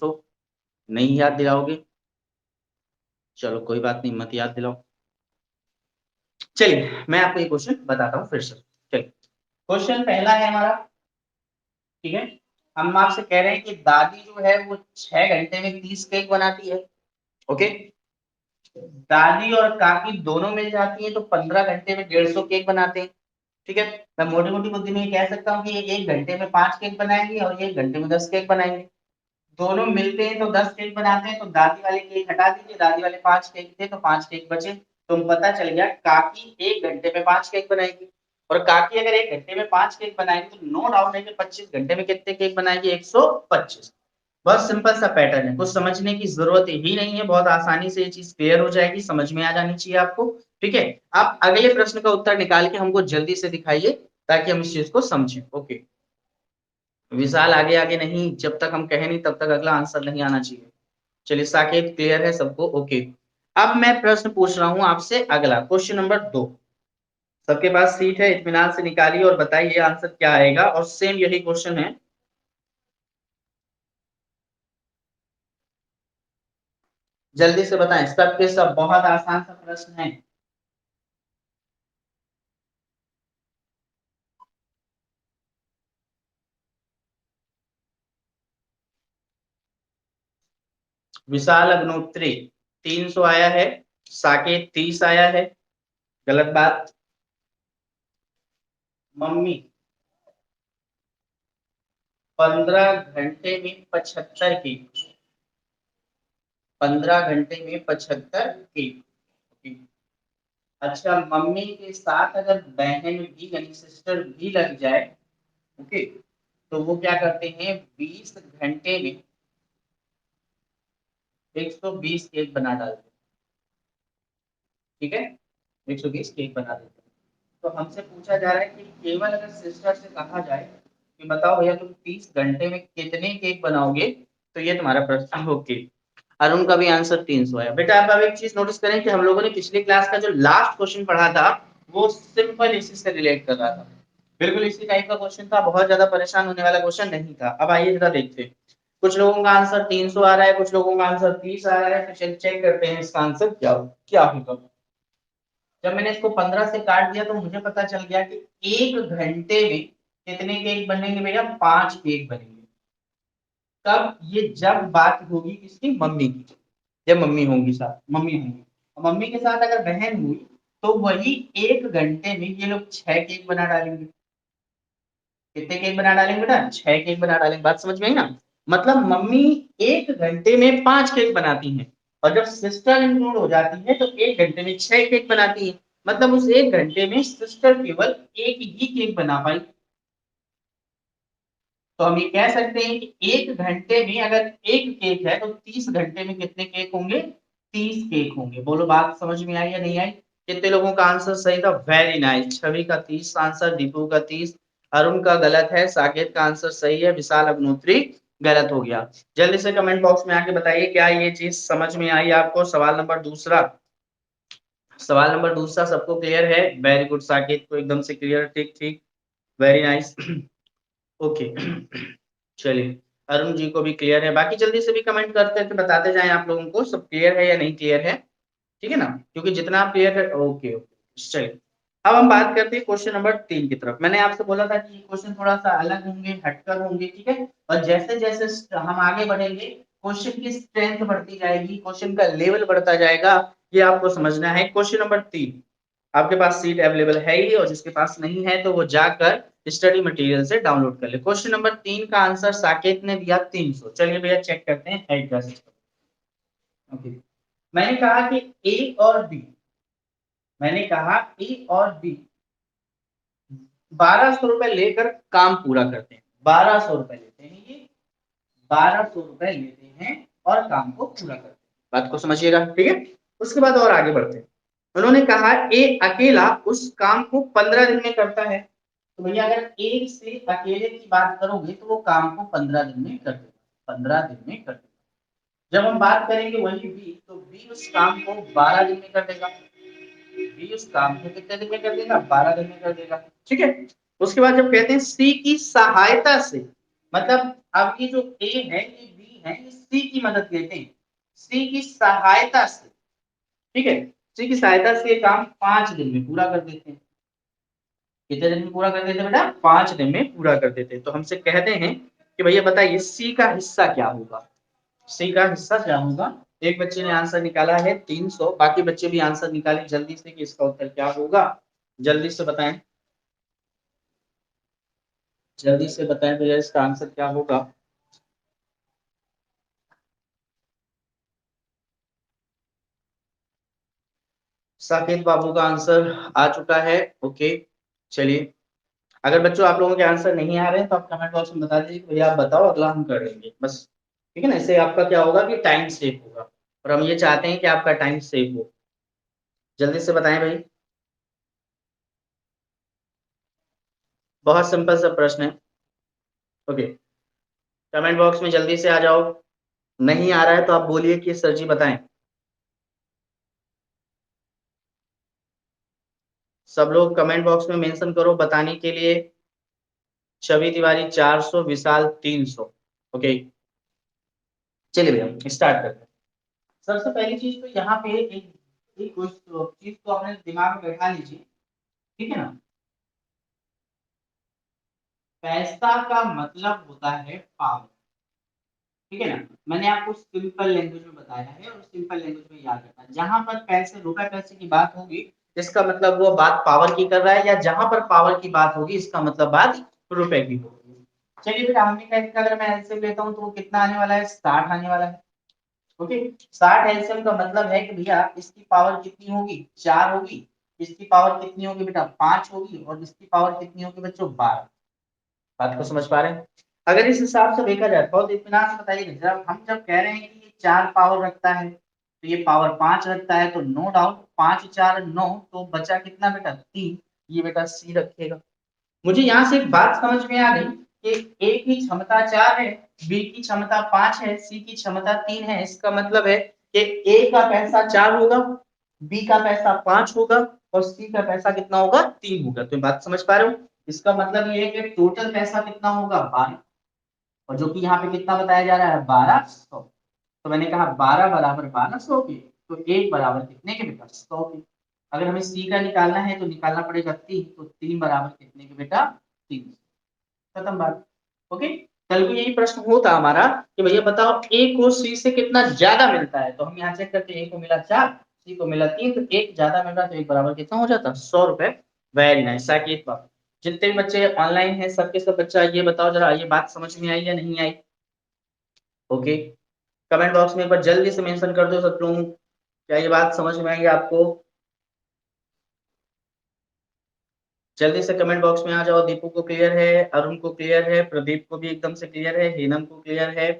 हो, नहीं याद दिलाओगे, चलो कोई बात नहीं, मत याद दिलाओ। चलिए मैं आपको ये क्वेश्चन बताता हूँ फिर से। चलिए क्वेश्चन पहला है हमारा, ठीक है। हम आपसे कह रहे हैं कि दादी जो है वो 6 घंटे में 30 केक बनाती है। ओके, दादी और काकी दोनों मिल जाती हैं तो 15 घंटे में 150 केक बनाते हैं। ठीक है, मैं मोटी मोटी बुद्धि में ये कह सकता हूँ कि ये 1 घंटे में 5 केक बनाएंगे और 1 घंटे में 10 केक बनाएंगे। दोनों मिलते हैं तो 10 केक बनाते हैं, तो दादी वाले केक हटा दीजिए, दादी वाले 5 केक थे तो 5 केक बचे। तो पता चल गया काकी 1 घंटे में 5 केक बनाएगी, और काकी अगर 1 घंटे में 5 केक बनाएगी तो नो डाउट है कि 25 घंटे में कितने केक बनाएगी, 125। बहुत सिंपल सा पैटर्न है, कुछ समझने की जरूरत ही नहीं है, बहुत आसानी से ये चीज क्लियर हो जाएगी, समझ में आ जानी चाहिए आपको। ठीक है, आप अगले प्रश्न का उत्तर निकाल के हमको जल्दी से दिखाइए ताकि हम इस चीज को समझें। ओके, विशाल आगे आगे नहीं, जब तक हम कहे नहीं तब तक अगला आंसर नहीं आना चाहिए। चलिए साकेत क्लियर है सबको, ओके। अब मैं प्रश्न पूछ रहा हूं आपसे अगला, क्वेश्चन नंबर 2। सबके पास सीट है, इत्मीनान से निकालिए और बताइए आंसर क्या आएगा, और सेम यही क्वेश्चन है। जल्दी से बताएं, सबके सब बहुत आसान सा प्रश्न है। विशाल अग्नोत्री 300 आया है, साकेत 30 आया है, गलत बात। मम्मी 15 घंटे में 75 की, 15 घंटे में 75 की। अच्छा, मम्मी के साथ अगर बहन भी यानी सिस्टर भी लग जाए, ओके, तो वो क्या करते हैं, 20 घंटे में 120 केक बना डालते हैं। ठीक है, 120 केक बना देते हैं। तो हमसे पूछा जा रहा है कि केवल अगर सिस्टर से कहा जाए कि बताओ भैया तुम 30 घंटे में कितने केक बनाओगे, तो ये तुम्हारा प्रश्न हो केक। अरुण का भी आंसर 300 है। बेटा आप अब एक चीज नोटिस करें कि हम लोगों ने पिछली क्लास का जो लास्ट क्वेश्चन पढ़ा था वो सिंपल इसी से रिलेट कर रहा था, बिल्कुल इसी टाइप का क्वेश्चन था, बहुत ज्यादा परेशान होने वाला क्वेश्चन नहीं था। अब आइए जरा देखते हैं, कुछ लोगों का आंसर 300 आ रहा है, कुछ लोगों का आंसर 30 आ रहा है, तो चेक करते हैं इसका आंसर क्या क्या होगा। जब मैंने इसको 15 से काट दिया तो मुझे पता चल गया कि 1 घंटे में कितने केक बनेंगे भैया, 5 केक बनेंगे। तब ये जब बात होगी किसकी, मम्मी की, जब मम्मी होंगी साथ, मम्मी होंगी, मम्मी के साथ अगर बहन हुई तो वही 1 घंटे में ये लोग 6 केक बना डालेंगे। कितने केक बना डालेंगे बेटा, 6 केक बना डालेंगे। बात समझ में आई ना, मतलब मम्मी 1 घंटे में 5 केक बनाती हैं, और जब सिस्टर इंक्लूड हो जाती है तो 1 घंटे में 6 केक बनाती है। मतलब उस 1 घंटे में सिस्टर केवल एक ही केक बना पाई। तो हम ये कह सकते हैं कि 1 घंटे में अगर एक केक है तो 30 घंटे में कितने केक होंगे, 30 केक होंगे। बोलो बात समझ में आई या नहीं आई। कितने लोगों का आंसर सही था, वेरी नाइस। छवि का 30 आंसर, दीपू का 30, अरुण का गलत है, साकेत का आंसर सही है, विशाल अग्नोत्री गलत हो गया। जल्दी से कमेंट बॉक्स में आके बताइए क्या ये चीज समझ में आई आपको। सवाल नंबर दूसरा, सवाल नंबर दूसरा सबको क्लियर है, वेरी गुड, साकेत को एकदम से क्लियर, ठीक ठीक, वेरी नाइस। ओके, चलिए अरुण जी को भी क्लियर है, बाकी जल्दी से भी कमेंट करते हैं तो बताते जाएं आप लोगों को सब क्लियर है या नहीं क्लियर है। ठीक है ना, क्योंकि जितना आप क्लियर है, ओके ओके चलिए। अब हम बात करते हैं क्वेश्चन नंबर 3 की तरफ। मैंने आपसे बोला था कि ये क्वेश्चन थोड़ा सा अलग होंगे, हटकर होंगे, ठीक है। और जैसे जैसे हम आगे बढ़ेंगे क्वेश्चन की स्ट्रेंथ बढ़ती जाएगी, क्वेश्चन का लेवल बढ़ता जाएगा, ये आपको समझना है। क्वेश्चन नंबर 3, आपके पास सीट अवेलेबल है ही, और जिसके पास नहीं है तो वो जाकर स्टडी मटेरियल से डाउनलोड कर ले। क्वेश्चन नंबर 3 का आंसर साकेत ने दिया 300। चलिए भैया चेक करते हैं है क्या सिस्टम। ओके, मैंने कहा कि ए और बी, मैंने कहा ए और बी 1200 रुपए लेकर काम पूरा करते हैं, 1200 रुपए लेते हैं ये, 1200 रुपए लेते हैं और काम को पूरा करते हैं। बात को समझिएगा, ठीक है। उसके बाद और आगे बढ़ते हैं। उन्होंने कहा ए अकेला उस काम को 15 दिन में करता है। तो भैया अगर एक से अकेले की बात करोगे तो वो काम को 15 दिन में कर देगा, 15 दिन में कर देगा। जब हम बात करेंगे वही बी, तो बी उस काम को 12 दिन में कर देगा, बी उस काम को कितने दिन में कर देगा, 12 दिन में कर देगा। ठीक है, उसके बाद जब कहते हैं सी की सहायता से, मतलब अब ये जो ए है ये बी हैं ये सी की मदद लेते हैं, सी की सहायता से, ठीक है, सी की सहायता से ये काम 5 दिन में पूरा कर देते हैं। कितने दिन में पूरा कर देते हैं बेटा? 5 दिन में पूरा कर देते हैं। तो हमसे कहते हैं कि भैया बताइए सी का हिस्सा क्या होगा, सी का हिस्सा क्या होगा। एक बच्चे ने आंसर निकाला है 300, बाकी बच्चे भी आंसर निकालें जल्दी से कि इसका उत्तर क्या होगा, जल्दी से बताएं, जल्दी से बताएं भैया इसका आंसर क्या होगा। साकेत बाबू का आंसर आ चुका है, ओके चलिए। अगर बच्चों आप लोगों के आंसर नहीं आ रहे हैं तो आप कमेंट बॉक्स में बता दीजिए कि भैया आप बताओ, अगला हम कर लेंगे बस, ठीक है ना। इससे आपका क्या होगा कि टाइम सेव होगा, और हम ये चाहते हैं कि आपका टाइम सेव हो। जल्दी से बताएं भाई, बहुत सिंपल सा प्रश्न है, ओके। कमेंट बॉक्स में जल्दी से आ जाओ, नहीं आ रहा है तो आप बोलिए कि सर जी बताएं। सब लोग कमेंट बॉक्स में मेंशन करो बताने के लिए। छवि तिवारी 400, विशाल 300, ओके। चलिए भैया स्टार्ट करते हैं। सबसे पहली चीज तो यहाँ पे एक चीज तो अपने दिमाग में बैठा लीजिए, ठीक है ना। पैसा का मतलब होता है पावर, ठीक है ना। मैंने आपको सिंपल लैंग्वेज में बताया है और सिंपल लैंग्वेज में याद रखना है। जहां पर पैसे रुपए पैसे की बात होगी इसका मतलब वो बात पावर की कर रहा है, या जहां पर पावर की बात होगी इसका मतलब बात रुपए की होगी। चलिए बेटा हमने कहा इसका अगर मैं एलसीएम लेता हूँ तो वो कितना आने वाला है, 60 आने वाला है, ओके। 60 एलसीएम का मतलब है कि भैया इसकी पावर कितनी होगी, 4 होगी, इसकी पावर कितनी होगी बेटा, 5 होगी, और इसकी पावर कितनी होगी बच्चों, 12। बात को समझ पा रहे हैं? अगर इस हिसाब से देखा जाए बहुत इत्मीनान से बताइए, जब हम जब कह रहे हैं कि ये 4 पावर रखता है तो ये पावर 5 रखता है, तो नो डाउट 5 4 9, तो बचा कितना बेटा, 3। ये बेटा सी रखेगा। मुझे यहाँ से एक बात समझ में आ गई कि ए की क्षमता 4 है, बी की क्षमता 5 है, सी की क्षमता 3 है। इसका मतलब है कि ए का पैसा 4 होगा, बी का पैसा 5 होगा, और सी का पैसा कितना होगा, 3 होगा। तो बात समझ पा रहे हो? इसका मतलब ये है कि टोटल पैसा कितना होगा, 12, और जो कि यहाँ पे कितना बताया जा रहा है, 1200। तो मैंने कहा 12 बराबर 1200 के, तो एक बराबर कितने के बेटा, 100 के। अगर हमें सी का निकालना है तो निकालना पड़ेगा 3, तो 3 बराबर कितने के बेटा, 3। खत्म बात, ओके। कल को यही प्रश्न होता हमारा कि भैया बताओ ए को सी से कितना ज्यादा मिलता है, तो हम यहाँ चेक करते हैं, ए को मिला 4, सी को मिला 3, तो एक ज्यादा मिल रहा, तो एक बराबर कितना हो जाता, 100 रुपए। वेरी नाइस साकेत बाबू। जितने भी बच्चे ऑनलाइन हैं सबके सब बच्चा ये बताओ जरा, ये बात समझ में आई या नहीं आई, ओके। कमेंट बॉक्स में एक बार जल्दी से मेंशन कर दो सब लोग, क्या ये बात समझ में आई आपको। जल्दी से कमेंट बॉक्स में आ जाओ। दीपू को क्लियर है, अरुण को क्लियर है, प्रदीप को भी एकदम से क्लियर है, हेनम को क्लियर है,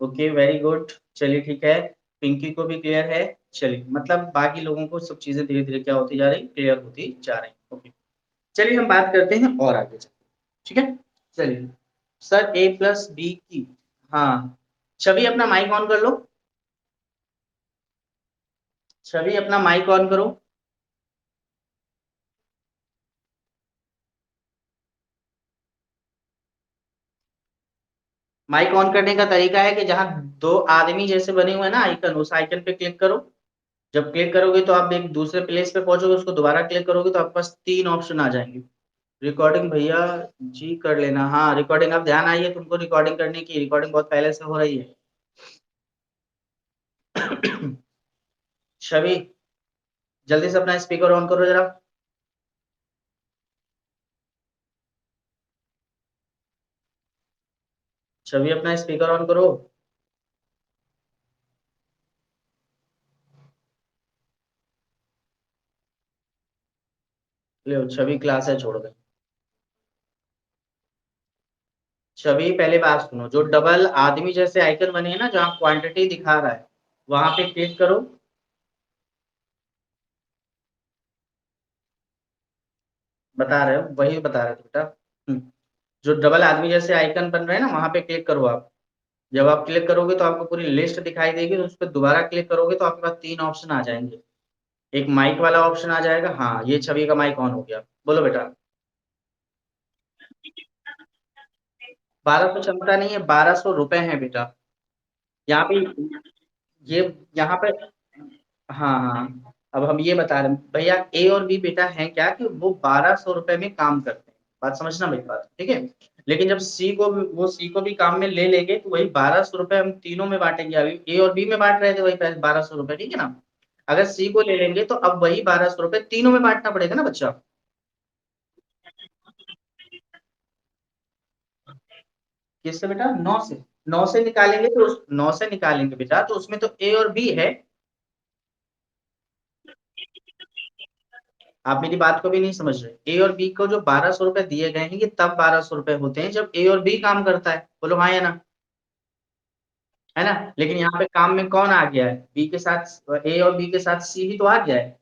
ओके वेरी गुड। चलिए ठीक है, पिंकी को भी क्लियर है। चलिए मतलब बाकी लोगों को सब चीजें धीरे धीरे क्या होती जा रही, क्लियर होती जा रही, ओके। चलिए हम बात करते हैं और आगे चलते हैं, ठीक है। चलिए सर ए प्लस बी की, हाँ छवि अपना माइक ऑन कर लो, छवि अपना माइक ऑन करो। माइक ऑन करने का तरीका है कि जहां दो आदमी जैसे बने हुए हैं ना आइकन, उस आइकन पे क्लिक करो। जब क्लिक करोगे तो आप एक दूसरे प्लेस पे पहुंचोगे, उसको दोबारा क्लिक करोगे तो आपके पास 3 ऑप्शन आ जाएंगे। रिकॉर्डिंग भैया जी कर लेना, हाँ रिकॉर्डिंग, आप ध्यान आइए, तुमको रिकॉर्डिंग करने की, रिकॉर्डिंग बहुत पहले से हो रही है। छवि जल्दी से अपना स्पीकर ऑन करो जरा। छवि अपना स्पीकर ऑन करो। ले छवि क्लास है छोड़ गई। छवि पहले बात सुनो, जो डबल आदमी जैसे आइकन बने हैं ना जहाँ क्वांटिटी दिखा रहा है, वहां पे क्लिक करो। बता रहे हो, वही बता रहे थे बेटा। जो डबल आदमी जैसे आइकन बन रहे हैं ना वहां पे क्लिक करो आप। जब आप क्लिक करोगे तो आपको पूरी लिस्ट दिखाई देगी, तो उस पर दोबारा क्लिक करोगे तो आपके पास 3 ऑप्शन आ जाएंगे। एक माइक वाला ऑप्शन आ जाएगा, हाँ ये छवि का माइक ऑन हो गया, बोलो बेटा। 1200 क्षमता नहीं है, 1200 रुपए है बेटा। यहाँ पे ये यहाँ पे हाँ हाँ, अब हम ये बता रहे हैं भैया, ए और बी बेटा है क्या कि वो 1200 रुपए में काम करते हैं, बात समझना मेरी बात, ठीक है। लेकिन जब सी को भी काम में ले लेंगे तो वही 1200 रुपए हम तीनों में बांटेंगे, अभी ए और बी में बांट रहे थे वही 1200 रुपए, ठीक है ना। अगर सी को ले लेंगे तो अब वही 1200 रुपए तीनों में बांटना पड़ेगा ना बच्चा। किससे बेटा? 9 से। 9 से निकालेंगे तो 9 से निकालेंगे बेटा तो उसमें तो ए और बी है। आप मेरी बात को भी नहीं समझ रहे, ए और बी को जो 1200 रुपए दिए गए हैं ये तब 1200 रुपए होते हैं जब ए और बी काम करता है, बोलो हाँ या ना, है ना। लेकिन यहाँ पे काम में कौन आ गया है? बी के साथ ए और बी के साथ सी भी तो आ गया है।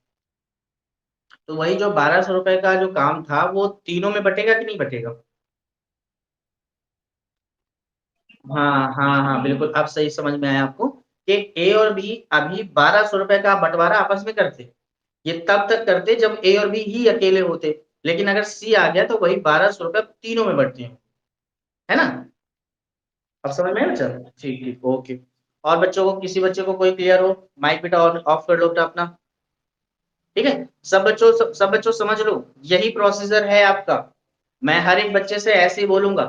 तो वही जो 1200 रुपए का जो काम था वो तीनों में बटेगा कि नहीं बटेगा? हाँ हाँ हाँ बिल्कुल, अब सही समझ में आया आपको कि ए और बी अभी 1200 रुपए का बंटवारा आपस में करते, ये तब तक करते जब ए और बी ही अकेले होते। लेकिन अगर सी आ गया तो वही 1200 रुपए तीनों में बढ़ते हैं, है ना। अब समझ में आया बच्चा? ठीक ठीक ओके। और बच्चों को, किसी बच्चे को कोई क्लियर हो, माइक बेटा ऑन ऑफ कर लो बेटा अपना। ठीक है, सब बच्चों समझ लो, यही प्रोसीजर है आपका। मैं हर एक बच्चे से ऐसे ही बोलूंगा,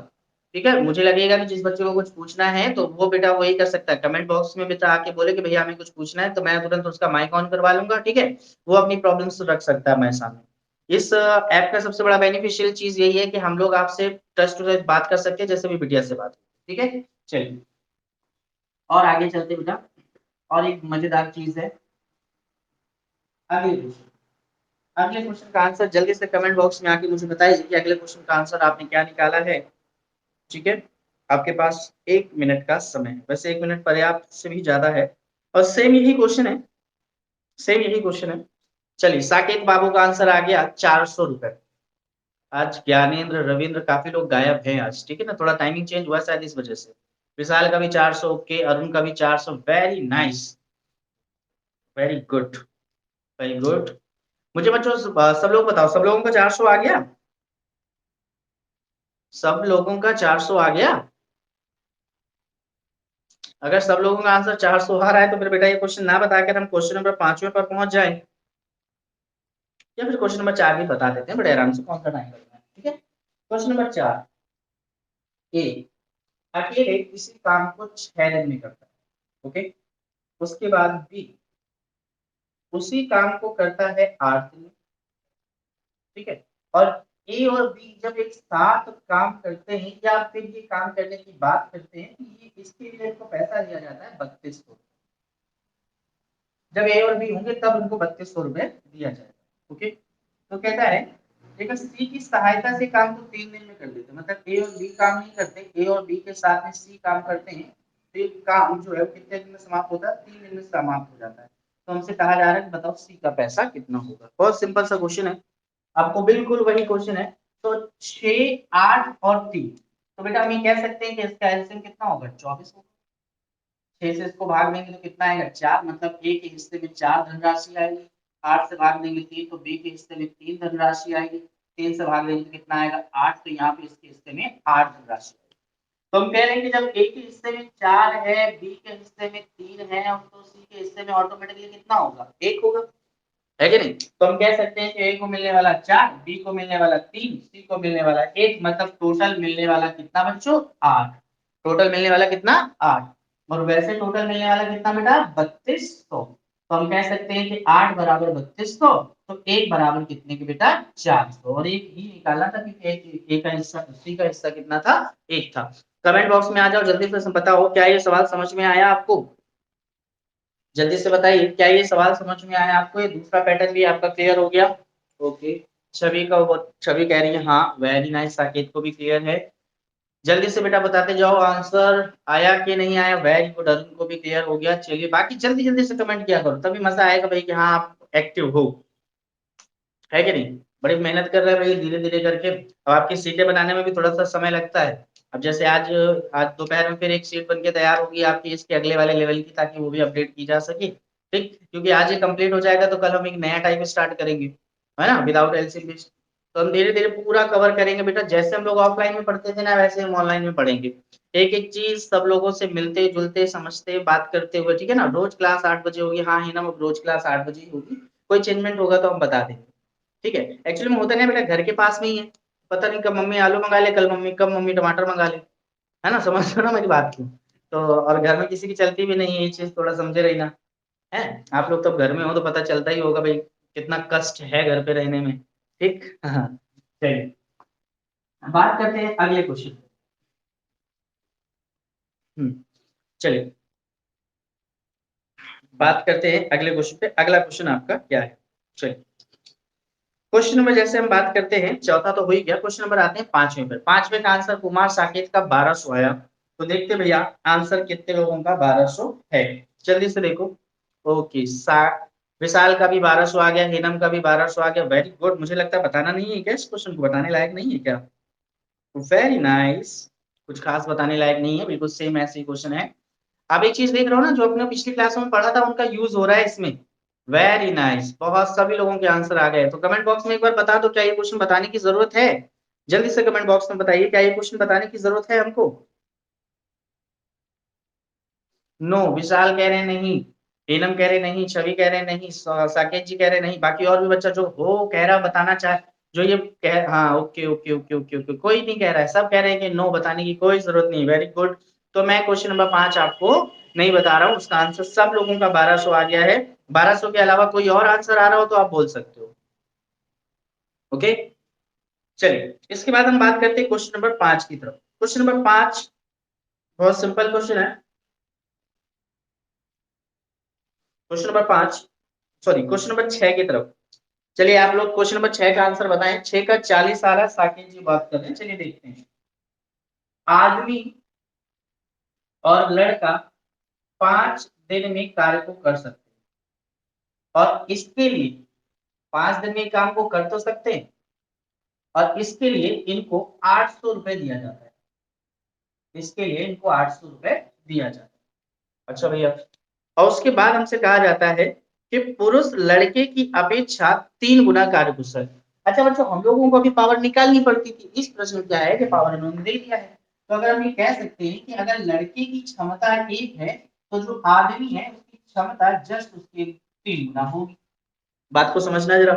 ठीक है। मुझे लगेगा कि जिस बच्चे को कुछ पूछना है तो वो बेटा वही कर सकता है, कमेंट बॉक्स में बेटा आके बोले कि भैया हमें कुछ पूछना है, तो मैं तुरंत उसका माइक ऑन करवा लूंगा, ठीक है। वो अपनी प्रॉब्लम्स रख सकता है मेरे सामने। इस ऐप का सबसे बड़ा बेनिफिशियल चीज यही है कि हम लोग आपसे टच टू टच बात कर सकते हैं, जैसे भी बिटिया से बात, ठीक है। चलिए और आगे चलते बेटा, और एक मजेदार चीज है, अगले क्वेश्चन। अगले क्वेश्चन का आंसर जल्दी से कमेंट बॉक्स में आके मुझे बताइए कि अगले क्वेश्चन का आंसर आपने क्या निकाला है, ठीक है। आपके पास 1 मिनट का समय है, वैसे 1 मिनट पर्याप्त से भी ज्यादा है। और सेम यही क्वेश्चन है, सेम यही क्वेश्चन है। चलिए, साकेत बाबू का आंसर आ गया 400 रुपए। आज ज्ञानेंद्र रविंद्र काफी लोग गायब हैं आज, ठीक है ना, थोड़ा टाइमिंग चेंज हुआ शायद इस वजह से। विशाल का भी 400, ओके, अरुण का भी 400, very nice, very good, very good. मुझे बच्चों सब लोग बताओ, सब लोगों का 400 आ गया? सब लोगों का 400 आ गया? अगर सब लोगों का आंसर 400 आ रहा है तो फिर बेटा ये क्वेश्चन ना बताकर हम क्वेश्चन नंबर 5वें पर पहुंच जाए, या फिर क्वेश्चन नंबर 4 भी बता देते हैं बड़े आराम से, कौन सा टाइम लगना है, ठीक है। क्वेश्चन नंबर 4, ए अकेले किसी काम को 6 दिन में करता है, ओके। उसके बाद बी उसी काम को करता है 8 दिन में, ठीक है। और ए और बी जब एक साथ काम करते हैं या फिर ये काम करने की बात करते हैं तो ये इसके लिए इनको पैसा दिया जाता है 3200। जब ए और बी होंगे तब उनको 3200 रुपए दिया जाएगा, ओके। तो कहता है देखो, सी की सहायता से काम को 3 दिन में कर देते हैं, मतलब ए और बी काम नहीं करते, ए और बी के साथ में सी काम करते हैं, तो ये काम जो है वो कितने दिन में समाप्त होता है? 3 दिन में समाप्त हो जाता है। तो हमसे कहा जा रहा है कि बताओ सी का पैसा कितना होगा, बहुत सिंपल सा क्वेश्चन है, आपको बिल्कुल वही क्वेश्चन है। तो 6, 8 और 3, तो बेटा हम ये कह सकते हैं कि इसका एलसीएम कितना होगा? 24 होगा। 6 से इसको भाग देंगे तो कितना आएगा? 4, मतलब ए के हिस्से में 4 धनराशि आएगी। 8 से भाग देंगे 3 तो बी के हिस्से में 3 धनराशि आएगी। 3 से भाग देंगे तो कितना आएगा? 8, तो यहाँ पे इसके हिस्से में 8 धनराशि आएगी। तो हम कह रहे हैं कि जब ए के हिस्से में 4 है, बी के हिस्से में 3 है, और तो सी के हिस्से में ऑटोमेटिकली कितना होगा? 1 होगा, है कि नहीं। तो हम कह सकते हैं कि ए को मिलने वाला 4, बी को मिलने वाला 3, सी को मिलने वाला 1, मतलब टोटल मिलने वाला कितना बच्चों? 8। टोटल मिलने वाला कितना? 8। और वैसे टोटल मिलने वाला कितना बेटा? 3200। तो हम कह सकते हैं कि 8 बराबर 3200, तो 1 बराबर कितने के बेटा? 400। और एक ही निकालना था कि एक का हिस्सा, सी का हिस्सा कितना था? 1 था। कमेंट बॉक्स में आ जाओ जल्दी से बताओ, क्या ये सवाल समझ में आया आपको? जल्दी से बताइए, क्या ये सवाल समझ में आया आपको? ये दूसरा पैटर्न भी आपका क्लियर हो गया? ओके। छवि कह रही है हाँ, वेरी नाइस, साकेत को भी क्लियर है। जल्दी से बेटा बताते जाओ आंसर आया कि नहीं आया, वेरी गुड, अरुण को भी क्लियर हो गया। चलिए बाकी जल्दी जल्दी से कमेंट किया करो, तभी मजा आएगा भाई कि हाँ आप एक्टिव हो, है कि नहीं। बड़ी मेहनत कर रहे हैं भाई, धीरे धीरे करके। अब आपकी सीटें बनाने में भी थोड़ा सा समय लगता है। अब जैसे आज आज दोपहर में फिर एक सीट बन के तैयार होगी आपकी इसके अगले वाले लेवल की, ताकि वो भी अपडेट की जा सके, ठीक। क्योंकि आज ये कंप्लीट हो जाएगा तो कल हम एक नया टाइप स्टार्ट करेंगे, है ना, विदाउट एलसीएम। तो हम धीरे धीरे पूरा कवर करेंगे बेटा। जैसे हम लोग ऑफलाइन में पढ़ते थे ना, वैसे हम ऑनलाइन में पढ़ेंगे। एक एक चीज सब लोगों से मिलते जुलते समझते बात करते हुए, ठीक है ना। रोज क्लास 8 बजे होगी, हाँ है ना, रोज क्लास 8 बजे होगी। कोई चेंजमेंट होगा तो हम बता देंगे, ठीक है। एक्चुअली में होता नहीं बेटा, घर के पास में ही है, पता नहीं कब मम्मी आलू मंगा ले, कब मम्मी टमाटर मंगा ले, है ना। समझ रहे हो ना मेरी बात को। तो और घर में किसी की चलती भी नहीं है ये चीज, थोड़ा समझे रही ना। है, आप लोग तब घर में हो तो पता चलता ही होगा भाई कितना कष्ट है घर पे रहने में। ठीक, हाँ। चलिए बात करते हैं अगले क्वेश्चन। चलिए बात करते हैं अगले क्वेश्चन पे। अगला क्वेश्चन आपका क्या है? चलिए क्वेश्चन नंबर, जैसे हम बात करते हैं, चौथा तो हो ही गया। क्वेश्चन नंबर आते हैं पांचवें पर। पांचवें का आंसर कुमार साकेत का 1200 आया। तो देखते भैया आंसर कितने लोगों का 1200 है, जल्दी से देखो। ओके, विशाल का भी 1200 आ गया, हेनम का भी 1200 आ गया। Very good. मुझे लगता है बताना नहीं है क्या, इस क्वेश्चन को बताने लायक नहीं है क्या? Very nice. कुछ खास बताने लायक नहीं है, बिल्कुल सेम ऐसे ही क्वेश्चन है। अब एक चीज देख रहे हो ना, जो अपने पिछली क्लास में पढ़ा था उनका यूज हो रहा है इसमें। वेरी नाइस, बहुत सभी लोगों के आंसर आ गए। तो कमेंट बॉक्स में एक बार बता दो, क्या ये क्वेश्चन बताने की जरूरत है? जल्दी से कमेंट बॉक्स में बताइए, क्या ये क्वेश्चन बताने की जरूरत है हमको? नो, विशाल कह रहे नहीं, नीलम कह रहे नहीं, छवि कह रहे नहीं, साकेत जी कह रहे नहीं। बाकी और भी बच्चा जो हो कह रहा बताना चाहे, जो ये कह, हाँ okay okay okay okay okay, कोई नहीं कह रहा है, सब कह रहे हैं कि नो, बताने की कोई जरूरत नहीं। Very good. तो मैं क्वेश्चन नंबर 5 आपको नहीं बता रहा हूँ, उसका आंसर सब लोगों का 1200 आ गया है। 1200 के अलावा कोई और आंसर आ रहा हो तो आप बोल सकते हो। ओके, चलिए इसके बाद हम बात करते हैं क्वेश्चन नंबर 5 की तरफ। क्वेश्चन नंबर 5 बहुत सिंपल क्वेश्चन है। Question number 5, sorry question number 6 की तरफ। चलिए आप लोग क्वेश्चन नंबर 6 का आंसर बताएं। 6 का 40 आ रहा है, साकेत जी बात कर रहे हैं, चलिए देखते हैं। आदमी और लड़का 5 दिन में कार्य को कर सकते हैं, और इसके लिए 5 दिन में काम को कर तो सकते हैं, और इसके लिए इनको 800 रुपए दिया जाता है। इसके लिए इनको 800 रुपए दिया जाता है। अच्छा भैया, और उसके बाद हमसे कहा जाता है कि पुरुष लड़के की अपेक्षा 3 गुना कार्यकुशल है। अच्छा बच्चों, हम लोगों को भी पावर निकालनी पड़ती थी। इस प्रश्न में क्या है कि पावर इन्होंने दे दिया है। तो अगर हम ये कह सकते हैं कि अगर लड़के की क्षमता 1 है, तो जो आदमी है उसकी क्षमता जस्ट उसके 3 गुना होगी। बात को समझना जरा।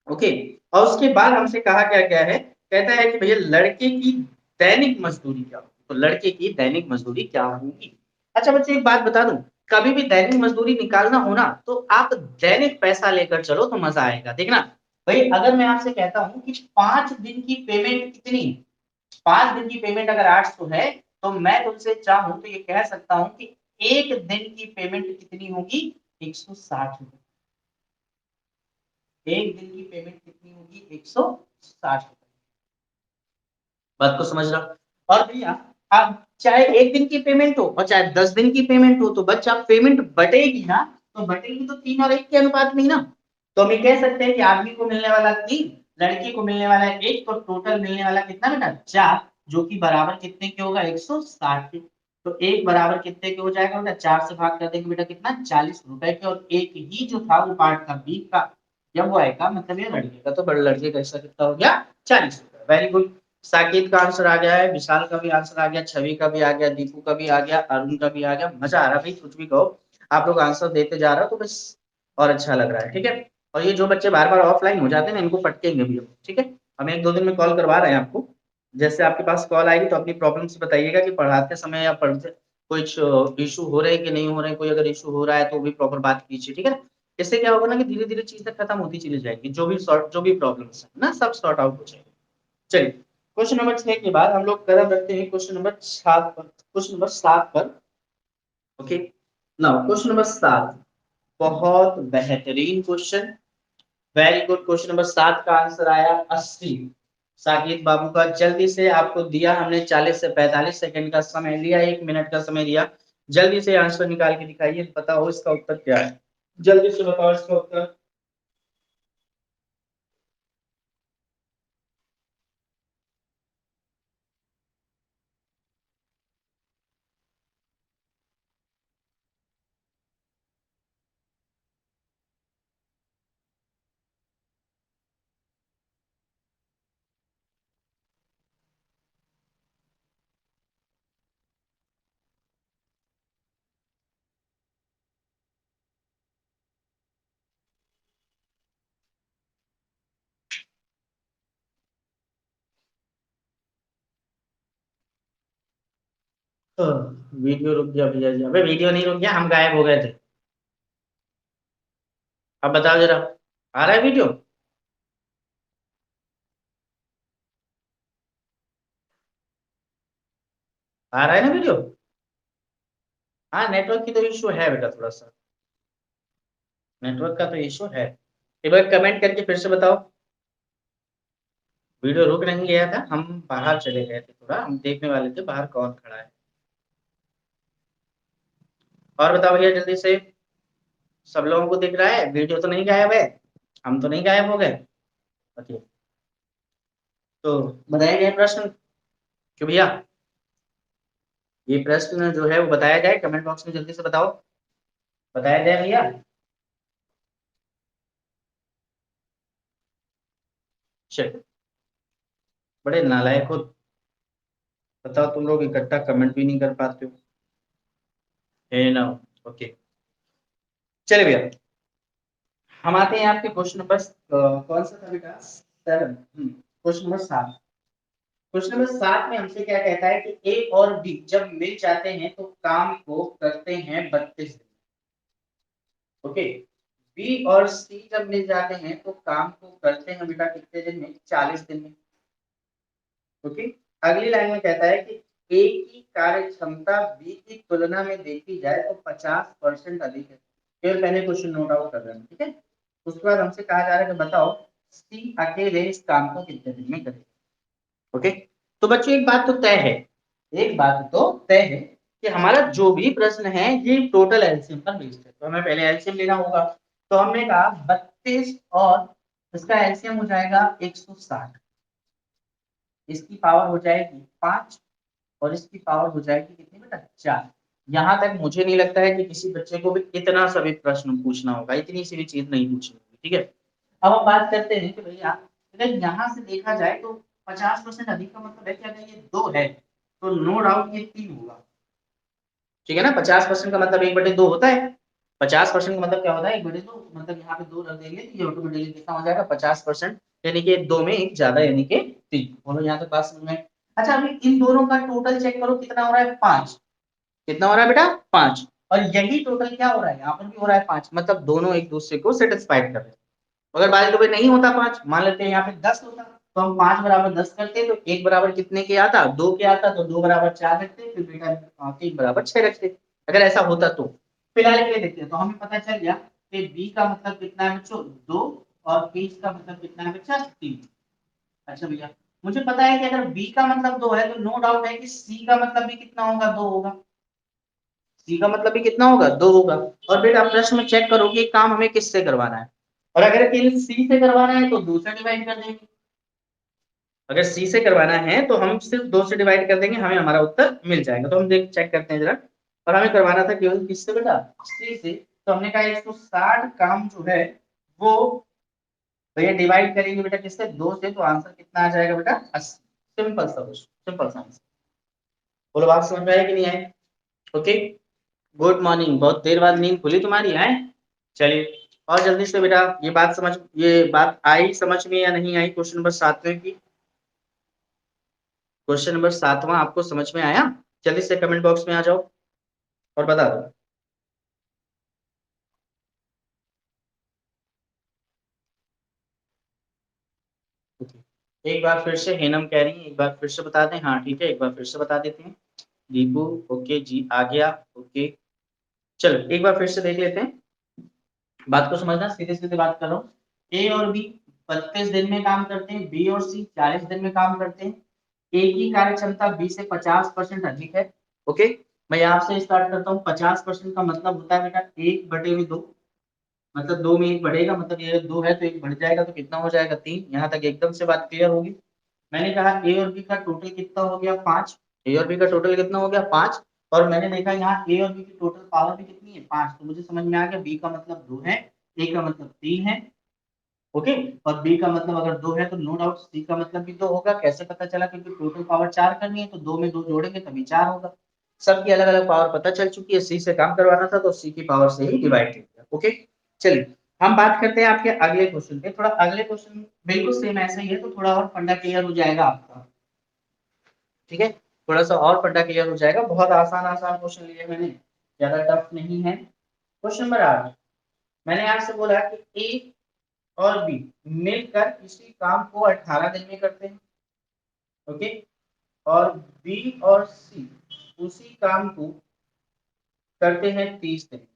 ओके, और उसके बाद हमसे कहा क्या क्या है, कहता है कि भैया लड़के की दैनिक मजदूरी क्या होगी। तो लड़के की दैनिक मजदूरी क्या होगी? अच्छा बच्चों एक बात बता दूं, कभी भी दैनिक मजदूरी निकालना हो ना, तो आप दैनिक पैसा लेकर चलो तो मजा आएगा। देखना भाई, अगर मैं आपसे कहता हूं कि 5 दिन की पेमेंट कितनी है, 5 दिन की पेमेंट अगर 800 है, तो मैं तुमसे चाहूं तो ये कह सकता हूं कि एक दिन की पेमेंट कितनी होगी? 160 रुपए। एक दिन की पेमेंट कितनी होगी? 160 रुपए। बात को समझ रहा। और भैया अब चाहे एक दिन की पेमेंट हो और चाहे 10 दिन की पेमेंट हो, तो बच्चा पेमेंट बटेगी ना, तो बटेगी तो 3 और 1 के अनुपात में ही ना। तो हम ये कह सकते हैं कि आदमी को मिलने वाला 3, लड़की को मिलने वाला 1, तो टोटल मिलने वाला कितना बेटा? 4, जो कि बराबर कितने के होगा? 160 के। तो एक बराबर कितने के हो जाएगा बेटा? 4 से भाग कर देंगे बेटा, कितना? 40 रुपए के। और एक ही जो था वो पार्ट का, बी का, जब वो आएगा मतलब ये लड़के का, तो बड़े लड़के का हिस्सा कितना हो गया? 40 रुपए। Very good. साकेत का आंसर आ गया है, विशाल का भी आंसर आ गया, छवि का भी आ गया, दीपू का भी आ गया, अरुण का भी आ गया। मजा आ रहा है भाई, कुछ भी कहो, आप लोग आंसर देते जा रहे हो तो बस और अच्छा लग रहा है, ठीक है। और ये जो बच्चे बार बार ऑफलाइन हो जाते हैं ना, इनको पटकेंगे भी हम, ठीक है। हम 1-2 दिन में कॉल करवा रहे हैं आपको। जैसे आपके पास कॉल आएगी तो अपनी प्रॉब्लम्स बताइएगा कि पढ़ाते समय या पढ़ते कुछ इशू हो रहे हैं कि नहीं हो रहे हैं। कोई अगर इशू हो रहा है तो भी प्रॉपर बात कीजिए, ठीक है ना। इससे क्या होगा ना कि धीरे धीरे चीजें खत्म होती चली जाएगी, जो भी प्रॉब्लम्स है ना, सब सॉर्ट आउट हो जाएगी। चलिए क्वेश्चन नंबर 6 के बाद हम लोग कदम रखते हैं क्वेश्चन नंबर 7 पर। क्वेश्चन नंबर 7 पर। ओके, नाउ क्वेश्चन नंबर 7 बहुत बेहतरीन question. Very good. Question number 7 का आंसर आया 80। साकिब बाबू का जल्दी से आपको दिया हमने 40 से 45 सेकंड का समय लिया, 1 मिनट का समय लिया। जल्दी से आंसर निकाल के दिखाइए, बताओ इसका उत्तर क्या है। जल्दी से बताओ इसका उत्तर। तो वीडियो रुक गया भैया जी। अबे वीडियो नहीं रुक गया, हम गायब हो गए थे। अब बताओ जरा, आ रहा है वीडियो? आ रहा है ना वीडियो? हाँ, नेटवर्क की तो इशू है बेटा, थोड़ा सा नेटवर्क का तो इशू है। एक बार कमेंट करके फिर से बताओ। वीडियो रुक नहीं गया था, हम बाहर चले गए थे, थोड़ा हम देखने वाले थे बाहर कौन खड़ा है। और बताओ भैया जल्दी से, सब लोगों को दिख रहा है? वीडियो तो नहीं गायब है, हम तो नहीं गायब हो गए? ओके। तो बताया गया प्रश्न क्यों भैया? ये प्रश्न जो है वो बताया जाए, कमेंट बॉक्स में जल्दी से बताओ। बताया जाए भैया? चलो, बड़े नालायक हो। बताओ, तुम लोग इकट्ठा कमेंट भी नहीं कर पाते हो, है ना? ओके, चले भैया, हम आते हैं आपके क्वेश्चन नंबर कौन सा था बेटा? 7। Question number 7। क्वेश्चन नंबर 7 में हमसे क्या कहता है कि ए और बी जब मिल जाते हैं तो काम को करते हैं 32 दिन। ओके। बी और सी जब मिल जाते हैं तो काम को करते हैं बेटा कितने दिन में? 40 दिन में। ओके। अगली लाइन में कहता है कि ए की कार्य क्षमता बी की तुलना में देखी जाए तो 50% अधिक है। केवल पहले क्वेश्चन नोट आउट कर रहे हैं, ठीक है? उसके बाद हमसे कहा जा रहा है कि बताओ सी अकेले इस काम को कितने दिन में करेगा। ओके। तो बच्चों एक बात तो तय है, एक बात तो तय है कि हमारा जो भी प्रश्न है ये टोटल एलसीएम पर बेस्ड है, तो हमें पहले एलसीएम लेना होगा। तो हमने कहा 32 और इसका एलसीएम हो जाएगा 160, इसकी पावर हो जाएगी 5 और इसकी पावर हो जाएगी कितनी बेटा? 4। यहाँ तक मुझे नहीं लगता है कि किसी बच्चे को भी इतना सभी प्रश्न पूछना होगा, इतनी सी भी चीज नहीं पूछनी होगी, ठीक है? अब हम बात करते हैं कि भैया अगर यहाँ से देखा जाए तो 50% अधिक का मतलब है कि अगर ये 2 है तो नो डाउट ये 3 होगा, ठीक है ना? 50% का मतलब 1/2 होता है। 50% का मतलब क्या होता है? 1/2, मतलब यहाँ पे 2 रख देंगे तो ये ऑटोमेटिकली कितना हो जाएगा? 50%, यानी कि 2 में 1 ज्यादा, यानी कि 3। बोलो यहाँ तक बात समझ में? अच्छा, अभी इन दोनों का टोटल चेक करो कितना हो रहा है? 5। कितना हो रहा है बेटा? 5। और यही टोटल क्या हो रहा है? यहाँ पर भी हो रहा है 5, मतलब दोनों एक दूसरे को सेटिस्फाइड कर रहे हैं। अगर बाय द वे नहीं होता 5, मान लेते हैं यहाँ पे 10 होता, तो हम 5 बराबर 10 करते तो 1 बराबर कितने के आता? 2 के आता, तो 2 बराबर 4 रखते, फिर बेटा 3 बराबर 6 रखते। अगर ऐसा होता तो फिलहाल के लिए देखते हैं, तो हमें पता चल गया कि बी का मतलब कितना है बच्चों? 2, और ए का मतलब कितना है बच्चा? 3। अच्छा भैया, मुझे पता है कि अगर बी का मतलब 2 है तो नो डाउट है कि सी का मतलब भी कितना होगा? 2 होगा। सी का मतलब भी कितना होगा? 2 होगा। और बेटा प्रश्न में चेक करो कि काम हमें किससे करवाना है, और अगर केवल सी से करवाना है तो 2 से डिवाइड कर देंगे। अगर सी से करवाना है तो हम सिर्फ 2 से डिवाइड कर देंगे, हमें हमारा उत्तर मिल जाएगा। तो हम देख चेक करते हैं जरा। और हमें करवाना था केवल किससे बेटा? सी से। तो हमने कहा 160 काम जो है वो, तो ये डिवाइड करेंगे बेटा किससे? 2 से, तो आंसर कितना आ जाएगा बेटा? 80। सिंपल सा क्वेश्चन, सिंपल सा आंसर। बोलो बात समझ में आई कि नहीं आई? ओके। गुड मॉर्निंग, बहुत देर बाद नींद खुली तुम्हारी है? चलिए, और जल्दी से बेटा ये बात आई समझ में या नहीं आई? क्वेश्चन नंबर 7 की, क्वेश्चन नंबर 7वां आपको समझ में आया? जल्दी से कमेंट बॉक्स में आ जाओ और बता दो। एक बार फिर से हेनम कह रही है, एक बार फिर से बता दें? हाँ ठीक है, एक बार फिर से बता देते हैं। दीपू, ओके जी, आ गया। ओके, चलो एक बार फिर से देख लेते हैं। बात को समझना, सीधे सीधे बात कर रहा हूँ। ए और बी 32 दिन में काम करते हैं, बी और सी 40 दिन में काम करते हैं। ए की कार्य क्षमता बी से 50% अधिक है। ओके, मैं यहाँ से स्टार्ट करता हूँ। 50% का मतलब होता है बेटा 1/2, मतलब 2 में 1 बढ़ेगा, मतलब ये 2 है तो 1 बढ़ जाएगा, तो कितना हो जाएगा? 3। यहाँ तक एकदम से बात क्लियर होगी। मैंने कहा ए और बी का टोटल कितना हो गया? 5। ए और बी का टोटल कितना हो गया? 5। और मैंने देखा यहाँ ए और बी की टोटल पावर भी कितनी है? 5। तो मुझे समझ में आ गया बी का मतलब 2 है, ए का मतलब 3 है। ओके। और बी का मतलब अगर 2 है तो नो डाउट सी का मतलब भी 2 होगा। कैसे पता चला? क्योंकि टोटल पावर 4 करनी है तो 2 में 2 जोड़ेंगे तभी 4 होगा। सबकी अलग अलग पावर पता चल चुकी है, सी से काम करवाना था तो सी की पावर से ही डिवाइड किया। ओके, चलिए हम बात करते हैं आपके अगले क्वेश्चन पे। थोड़ा अगले क्वेश्चन बिल्कुल सेम ऐसा ही है, तो थोड़ा और फंडा क्लियर हो जाएगा आपका, ठीक है? थोड़ा सा और पढ़ना क्लियर हो जाएगा। बहुत आसान आसान क्वेश्चन लिए मैंने, ज्यादा टफ नहीं है। क्वेश्चन नंबर 8, मैंने आपसे बोला कि ए और बी मिलकर इसी काम को 18 दिन में करते हैं, ओके, और बी और सी उसी काम को करते हैं 30 दिन।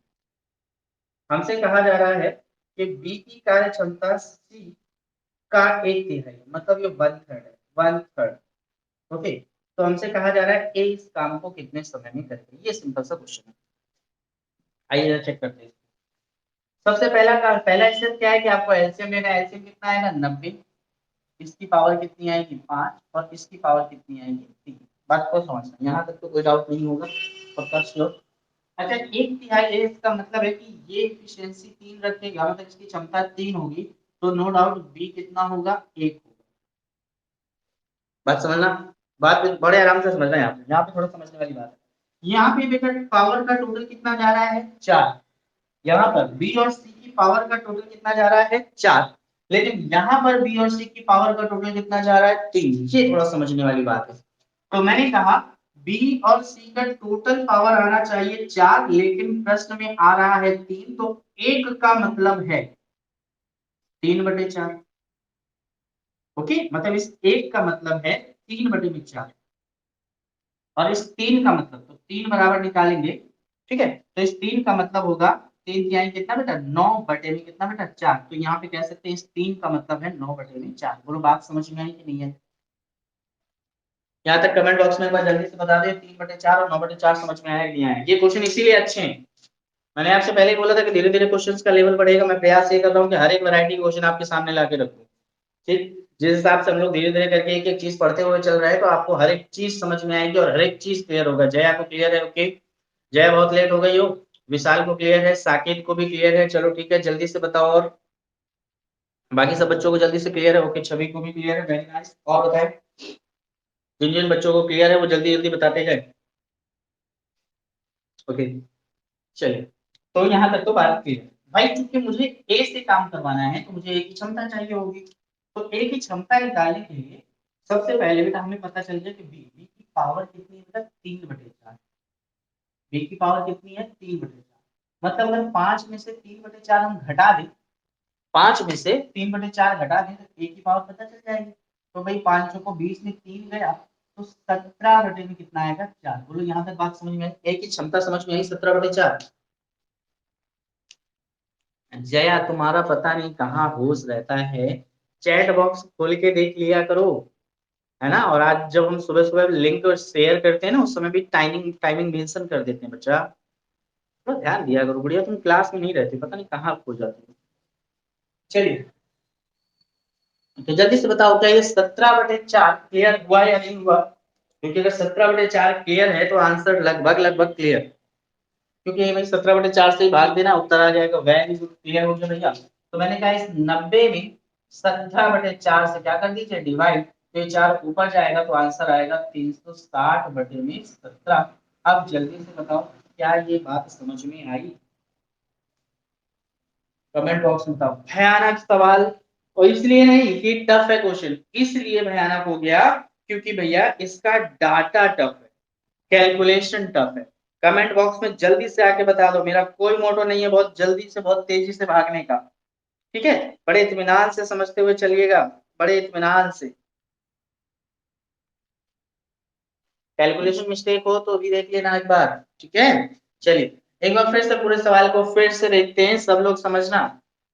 हमसे कहा जा रहा है कि बी की कार्य क्षमता सी का 1/3, मतलब ये 1/3 है, 1/3, ओके। तो हमसे कहा जा रहा है ए इस काम को कितने समय में करेगा। ये सिंपल सा क्वेश्चन है, आइए चेक करते हैं। सबसे पहला स्टेप क्या है कि आपको एलसीएम लेना है। एलसीएम कितना आएगा 90, इसकी पावर कितनी आएगी 5 और इसकी पावर कितनी आएगी 3। बात को समझना, यहाँ तक तो कोई डाउट नहीं होगा, पक्का श्योर। अच्छा, 1/3 है, इसका मतलब है कि ये एफिशिएंसी 3 रखेगा, मतलब इसकी क्षमता 3 होगी, तो नो डाउट बी कितना होगा 1 होगा। बात समझना, बात बड़े आराम से समझना है। यहाँ पे थोड़ा समझने वाली बात है। यहाँ पे बेटा पावर का टोटल कितना जा रहा है 4, यहाँ पर बी और सी की पावर का टोटल कितना जा रहा है 4, लेकिन यहाँ पर बी और सी की पावर का टोटल कितना जा रहा है 3। ये थोड़ा समझने वाली बात है। तो मैंने कहा बी और सी का टोटल पावर आना चाहिए 4, लेकिन प्रश्न में आ रहा है 3, तो 1 का मतलब है 3/4, ओके। मतलब इस 1 का मतलब है 3/4, और इस 3 का मतलब, तो 3 बराबर निकालेंगे, ठीक है। तो इस 3 का मतलब होगा 3 की आई कितना बेटा 9/में कितना बेटा 4। तो यहाँ पे कह सकते हैं इस 3 का मतलब है 9/4। बोलो बात समझ में आई कि नहीं है? यहाँ तक कमेंट बॉक्स में एक बार जल्दी से बता दे 3/4 और 9/4 समझ में आया कि नहीं आया। ये क्वेश्चन इसीलिए अच्छे हैं, मैंने आपसे पहले ही बोला था कि धीरे धीरे क्वेश्चंस का लेवल बढ़ेगा। मैं प्रयास ये कर रहा हूँ कि हर एक वैरायटी क्वेश्चन आपके सामने लाके रखूं, ठीक। जिस हिसाब से हम लोग धीरे धीरे करके एक एक चीज पढ़ते हुए चल रहे हैं, तो आपको हर एक चीज समझ में आएगी और हर एक चीज क्लियर होगा। जया को क्लियर है? ओके, जया बहुत लेट हो गई हो। विशाल को क्लियर है, साकेत को भी क्लियर है, चलो ठीक है, जल्दी से बताओ। और बाकी सब बच्चों को जल्दी से क्लियर है? ओके, छवि को भी क्लियर है, वेरी नाइस। और बताएं जिन जिन बच्चों को क्लियर है वो जल्दी जल्दी बताते जाए। ओके, चलिए, तो यहाँ तक तो बात क्लियर है भाई। चूंकि मुझे ए से काम करवाना है, तो मुझे ए की क्षमता चाहिए होगी। तो ए की क्षमता निकालने के लिए सबसे पहले बेटा हमें पता चल जाए कि बी की पावर कितनी है बेटा 3/4। बी की पावर कितनी है 3/4। मतलब अगर 5 में से 3/4 हम घटा दें, 5 में से 3/4 घटा दें, तो ए की पावर पता चल जाएगी। तो भाई 5 को 20 में 3 गया, तो 17 में कितना आएगा 4। बोलो यहाँ तक बात समझ में आई? ए की क्षमता समझ में आई 17/4। जया तुम्हारा पता नहीं कहाँ होश रहता है, चैट बॉक्स खोल के देख लिया करो, है ना। और आज जब हम सुबह सुबह लिंक शेयर करते हैं ना, उस समय भी टाइमिंग टाइमिंग मेंशन कर देते हैं बच्चा। थोड़ा ध्यान दिया करो बढ़िया, तुम क्लास में नहीं रहती, पता नहीं कहाँ खो जाती हो। चलिए, तो जल्दी से बताओ क्या ये 17/4 क्लियर हुआ या नहीं हुआ? क्योंकि अगर 17/4 क्लियर है तो आंसर लगभग लगभग क्लियर, क्योंकि भाई 17/4 से ही भाग देना, उत्तर आ जाएगा। वेरी गुड, क्लियर हो गया भैया। तो मैंने कहा इस 90 में 17/4 से क्या कर दीजिए डिवाइड, तो ये 4 ऊपर जाएगा तो आंसर आएगा 360/17। अब जल्दी से बताओ क्या ये बात समझ में आई? कमेंट बॉक्स में बताओ। भयानक सवाल, और इसलिए नहीं कि टफ है क्वेश्चन, इसलिए भयानक हो गया क्योंकि भैया इसका डाटा टफ है, कैलकुलेशन टफ है। कमेंट बॉक्स में जल्दी से आके बता दो, मेरा कोई मोटो नहीं है बहुत जल्दी से बहुत तेजी से भागने का, ठीक है। बड़े इत्मीनान से समझते हुए चलिएगा, बड़े इत्मीनान से। कैलकुलेशन मिस्टेक हो तो भी देख लेना एक बार, ठीक है। चलिए, एक बार फिर से पूरे सवाल को फिर से देखते हैं, सब लोग समझना।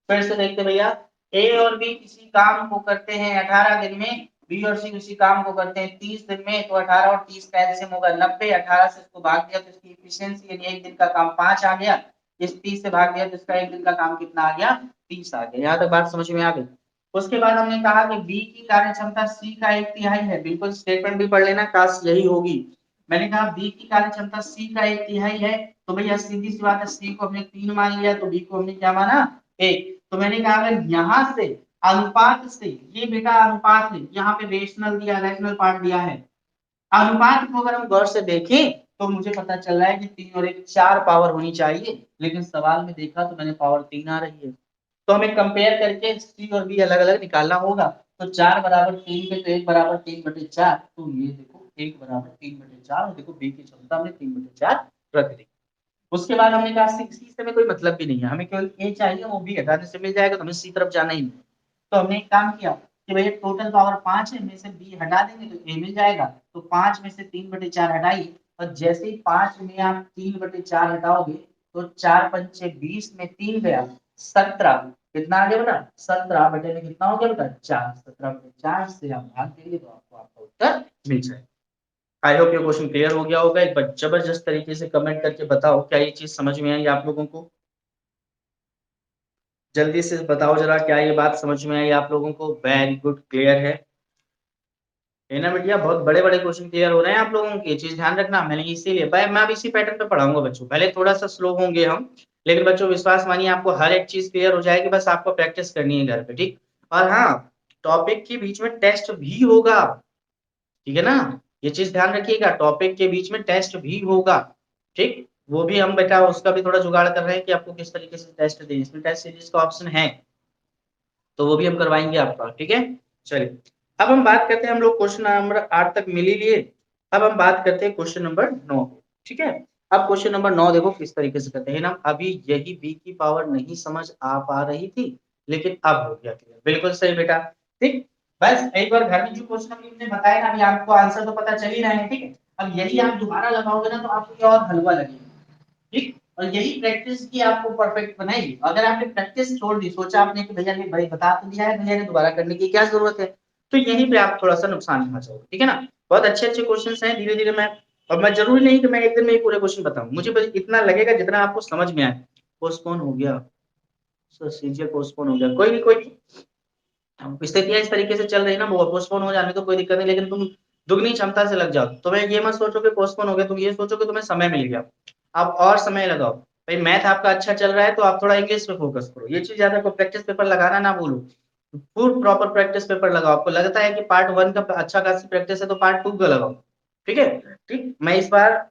फिर से देखते भैया, ए और बी किसी काम को करते हैं 18 दिन में, बी और सी किसी काम को करते हैं 30 दिन में, तो 18 और 30 का एलसीएम होगा 90। 18 से इसको भाग दिया तो इसकी एफिशिएंसी यानी एक दिन का काम 5 आ गया। इस 30 से भाग दिया तो इसका एक दिन का काम कितना आ गया 30 आ गया। यहाँ तक बात समझ में आ गई। उसके बाद हमने कहा कि बी की कार्य क्षमता सी का 1/3 है। बिल्कुल स्टेटमेंट भी पढ़ लेना, काश यही होगी। मैंने कहा बी की कार्य क्षमता सी का 1/3 है, तो भैया सीधी सी बात है, सी को हमने 3 मान लिया, तो बी को हमने क्या माना 1। तो मैंने कहा अगर यहाँ से अनुपात से, ये बेटा अनुपात है, यहाँ पे रेशनल दिया, रैशनल पार्ट दिया है, अनुपात को अगर हम गौर से देखें तो मुझे पता चल रहा है कि 3 और 1 4 पावर होनी चाहिए, लेकिन सवाल में देखा तो मैंने पावर 3 आ रही है। तो हमें कंपेयर करके सी और बी अलग अलग निकालना होगा। तो 4 बराबर 3 पे तो 1 बराबर 3/4, तो ये देखो 1 बराबर 3/4 और देखो b की क्षमता हमने 3/4 रख दी। उसके बाद हमने कहा सी से हमें कोई मतलब भी नहीं है, हमें केवल ए चाहिए, वो भी हटाने से मिल जाएगा, तो हमें सी तरफ जाना ही नहीं। तो हमने एक काम किया कि भैया टोटल पावर 5 है, में से बी हटा देंगे तो ए मिल जाएगा। तो 5 में से 3/4 हटाइए, और जैसे ही 5 में आप 3/4 हटाओगे तो 4 पंचे 20 में 3 गया 17, कितना आ गया बेटा 17 बटे में कितना हो गया बेटा 4, 17/4 से आप भाग देंगे तो आपको आपका उत्तर मिल जाएगा। आई होप ये क्वेश्चन क्लियर हो गया होगा। एक बार जबरदस्त तरीके से कमेंट करके बताओ क्या ये चीज समझ में आई आप लोगों को। जल्दी से बताओ जरा, क्या ये बात समझ में आई आप लोगों को। वेरी गुड, क्लियर है ना बेटिया। बहुत बड़े बड़े क्वेश्चन क्लियर हो रहे हैं आप लोगों के, चीज ध्यान रखना। मैंने इसीलिए मैं अब इसी पैटर्न पे पढ़ाऊंगा बच्चों। पहले थोड़ा सा स्लो होंगे हम, लेकिन बच्चों विश्वास मानिए आपको हर एक चीज क्लियर हो जाएगी, बस आपको प्रैक्टिस करनी है घर पे, ठीक। और हाँ, टॉपिक के बीच में टेस्ट भी होगा, ठीक है ना। ये चीज ध्यान रखिएगा, टॉपिक के बीच में टेस्ट भी होगा, ठीक। वो भी हम बेटा उसका भी थोड़ा जुगाड़ कर रहे हैं कि आपको किस तरीके से टेस्ट दें। इसमें टेस्ट सीरीज का ऑप्शन है, तो वो भी हम करवाएंगे आपका, ठीक है। चलिए अब हम बात करते हैं, हम लोग क्वेश्चन नंबर 8 तक मिल ही लिए। अब हम बात करते हैं क्वेश्चन नंबर 9, ठीक है। अब क्वेश्चन नंबर 9 देखो किस तरीके से करते हैं ना। अभी यही b की पावर नहीं समझ आ पा रही थी, लेकिन अब हो गया क्लियर। बिल्कुल सही बेटा, ठीक। बस एक बार घर में जो क्वेश्चन हमने बताया ना, अभी आपको आंसर तो पता चल ही रहा है, ठीक है। अब यही आप दोबारा लगाओगे ना तो आपको और हलवा लगेगा, ठीक। और यही प्रैक्टिस की आपको परफेक्ट बनाएगी। अगर आपने प्रैक्टिस छोड़ दी, सोचा आपने कि भैया ने भाई बता तो दिया है, भैया ने दोबारा करने की क्या जरूरत है, तो यहीं पे आप थोड़ा सा नुकसान खा जाओगे, ठीक है ना। बहुत अच्छे अच्छे क्वेश्चन हैं, धीरे धीरे मैं, और मैं जरूरी नहीं कि मैं एक दिन में पूरे क्वेश्चन बताऊं, मुझे बस इतना लगेगा जितना आपको समझ में आए। पोस्टपोन हो गया सर, सीजीएल पोस्टपोन हो गया, कोई नहीं कोई नहीं। स्थितियां इस तरीके से चल रही है ना, वो पोस्टपोन हो जाने तो कोई दिक्कत नहीं, लेकिन तुम दुगनी क्षमता से लग जाओ। तुम्हें ये मत सोचो कि पोस्टपोन हो गया, तुम ये सोचो कि तुम्हें समय मिल गया, आप और समय लगाओ। भाई मैथ आपका अच्छा चल रहा है तो आप थोड़ा इंग्लिश पे फोकस करो, ये चीज याद रखो। प्रैक्टिस पेपर लगाना ना भूलो, फुल प्रॉपर प्रैक्टिस पेपर लगाओ। आपको लगता है कि पार्ट 1 का अच्छा खासी प्रैक्टिस है तो पार्ट 2 का लगाओ, ठीक है। ठीक, मैं इस बार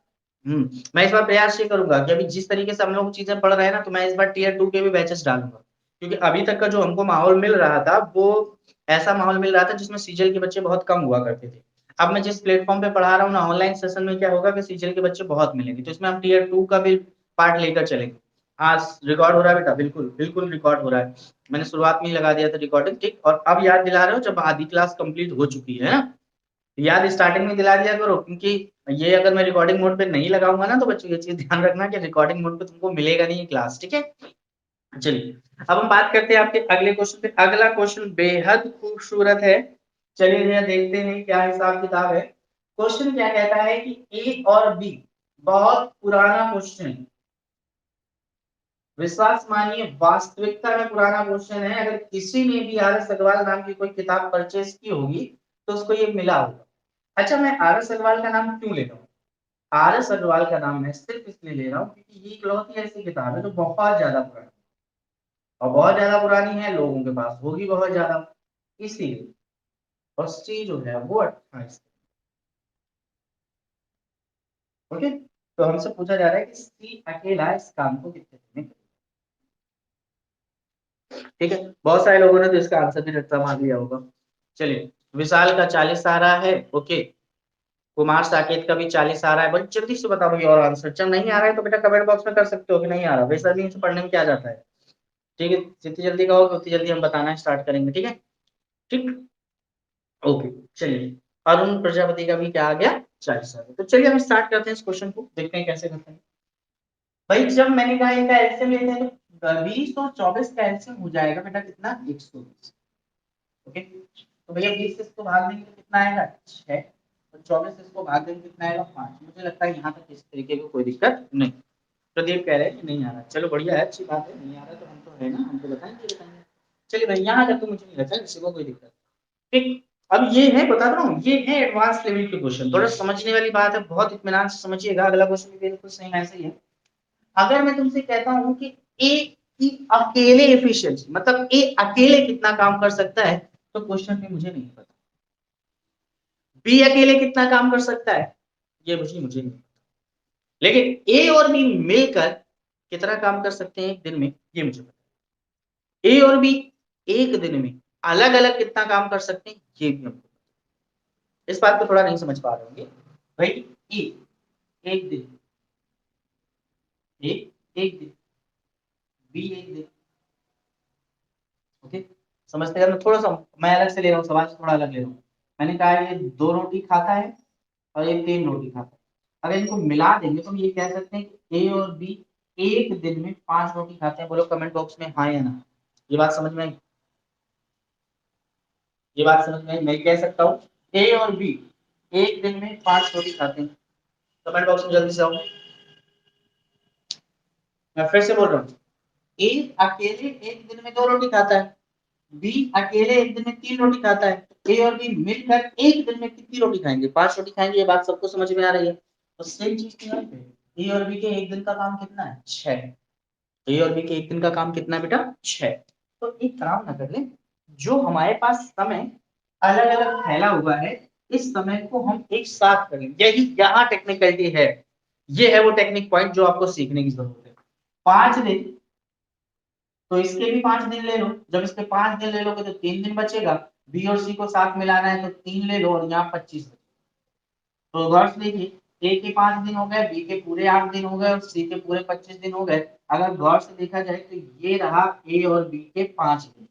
प्रयास ये करूंगा कि अभी जिस तरीके से हम लोग चीजें पढ़ रहे हैं ना, तो मैं इस बार टीयर 2 के भी बैचेस डालूंगा। क्योंकि अभी तक का जो हमको माहौल मिल रहा था, वो ऐसा माहौल मिल रहा था जिसमें सीजीएल के बच्चे बहुत कम हुआ करते थे। अब मैं जिस प्लेटफॉर्म पे पढ़ा रहा हूँ ना, ऑनलाइन सेशन में क्या होगा कि सीजीएल के बच्चे बहुत मिलेंगे, तो इसमें हम टीयर 2 का भी पार्ट लेकर चलेंगे। हाँ रिकॉर्ड हो रहा है बेटा, बिल्कुल बिल्कुल रिकॉर्ड हो रहा है। मैंने शुरुआत में ही लगा दिया था रिकॉर्डिंग, ठीक। और अब याद दिला रहे हो जब आधी क्लास कंप्लीट हो चुकी है ना, याद स्टार्टिंग में दिला दिया करो। क्योंकि ये अगर मैं रिकॉर्डिंग मोड पे नहीं लगाऊंगा ना, तो बच्चों ये चीज ध्यान रखना कि रिकॉर्डिंग मोड पे तुमको मिलेगा नहीं क्लास, ठीक है। चलिए अब हम बात करते हैं आपके अगले क्वेश्चन पे। अगला क्वेश्चन बेहद खूबसूरत है, चलिए भैया देखते हैं क्या हिसाब किताब है। क्वेश्चन क्या कहता है कि ए और बी, बहुत पुराना क्वेश्चन है, विश्वास मानिए वास्तविकता में पुराना क्वेश्चन है। अगर किसी ने भी आर एस अग्रवाल नाम की कोई किताब परचेज की होगी तो उसको ये मिला होगा। अच्छा, मैं आर एस अग्रवाल का नाम क्यों ले रहा हूँ? आर एस अग्रवाल का नाम मैं सिर्फ इसलिए ले रहा हूँ क्योंकि ये इकलौती ऐसी किताब है जो बहुत ज्यादा पुरानी, और बहुत ज्यादा पुरानी है, लोगों के पास होगी बहुत ज्यादा, इसीलिए। और सी जो है वो 28। ओके, तो हमसे पूछा जा रहा है कि सी अकेला इस काम को कितने दिन में करेगा? ठीक है, बहुत सारे लोगों ने तो इसका आंसर भी रट्टा मार लिया होगा। चलिए, विशाल का 40 आ रहा है, ओके। कुमार साकेत का भी 40 आ रहा है। बड़ी जल्दी से बताओ भैया और आंसर। जब नहीं आ रहा है तो बेटा कमेंट बॉक्स में कर सकते हो कि नहीं आ रहा, बेसब्री से पढ़ने में क्या जाता है, ठीक है। जितनी जल्दी कहोगे उतनी जल्दी हम बताना स्टार्ट करेंगे, ठीक है। ठीक, ओके। चलिए, अरुण प्रजापति का भी क्या आ गया 40 आ गया। तो चलिए हम स्टार्ट करते हैं इस क्वेश्चन को, देखते हैं कैसे करते हैं। भाई जब मैंने कहा इनका एलसीएम लेते हैं तो 20 और 24 का एलसीएम हो जाएगा बेटा कितना 120, ओके। तो भैया 20 से इसको भाग देंगे तो कितना आएगा 6, और 24 से इसको भाग देंगे कितना आएगा 5। मुझे लगता है यहाँ तक इस तरीके की कोई दिक्कत नहीं। प्रदीप कह रहे हैं कि नहीं आ रहा, चलो बढ़िया है, अच्छी बात है। नहीं आ रहा तो हम तो है ना, हम तो बताएंगे। चलिए भाई यहाँ तक तो मुझे नहीं लगता किसी को कोई दिक्कत, ठीक। अब ये है, बता रहा हूँ, ये है एडवांस लेवल के क्वेश्चन, थोड़ा समझने वाली बात है, बहुत इत्मीनान से समझिएगा। अगला क्वेश्चन भी बिल्कुल सेम ऐसे ही है। अगर मैं तुमसे कहता हूँ कि ए की अकेले एफिशिएंसी, मतलब ए अकेले कितना काम कर सकता है, तो क्वेश्चन में मुझे नहीं पता। बी अकेले कितना काम कर सकता है, ये मुझे नहीं पता। लेकिन ए और बी मिलकर कितना काम कर सकते हैं एक दिन में, ये मुझे पता। ए और बी एक दिन में अलग अलग कितना काम कर सकते हैं, ये भी हमको, इस बात को थोड़ा नहीं समझ पा रहे होंगे। भाई ए एक दिन, एक दिन, बी एक दिन। ओके, समझते हैं? मैं थोड़ा सा मैं अलग से ले रहा हूँ, सवाल से थोड़ा अलग ले रहा हूँ। मैंने कहा ये 2 रोटी खाता है और ये 3 रोटी खाता है। अगर इनको मिला देंगे तो हम ये कह सकते हैं कि ए और बी एक दिन में 5 रोटी खाते हैं। बोलो कमेंट बॉक्स में हाँ या ना। ये बात समझ में आई? ये बात समझ में आई? मैं कह सकता हूँ ए और बी एक दिन में 5 रोटी खाते हैं। कमेंट बॉक्स में जल्दी से आओ। मैं फिर से बोल रहा हूँ, ए अकेले एक दिन में 2 रोटी खाता है, बी अकेले एक दिन में 3 रोटी खाता है। ए और बी मिलकर एक दिन में कितनी रोटी खाएंगे? 5 रोटी खाएंगे। ये बात सबको समझ में आ रही है? तो सेम चीज यहाँ पे ए और बी के एक दिन का काम कितना है? 6। ए और बी के एक दिन का काम कितना है बेटा? 6। तो एक काम ना कर ले, जो हमारे पास समय अलग अलग फैला हुआ है, इस समय को हम एक साथ करें। यही यहाँ टेक्निकलिटी है। ये है वो टेक्निक पॉइंट जो आपको सीखने की जरूरत है। 5 दिन, तो इसके भी 5 दिन ले लो। जब इसके 5 दिन ले लोगे तो 3 दिन बचेगा। बी और सी को साथ मिलाना है तो 3 ले लो और यहाँ 25। तो गौर से देखिए, ए के 5 दिन हो गए, बी के पूरे 8 दिन हो गए और सी के पूरे 25 दिन हो गए। अगर गौर से देखा जाए तो ये रहा ए और बी के 5 दिन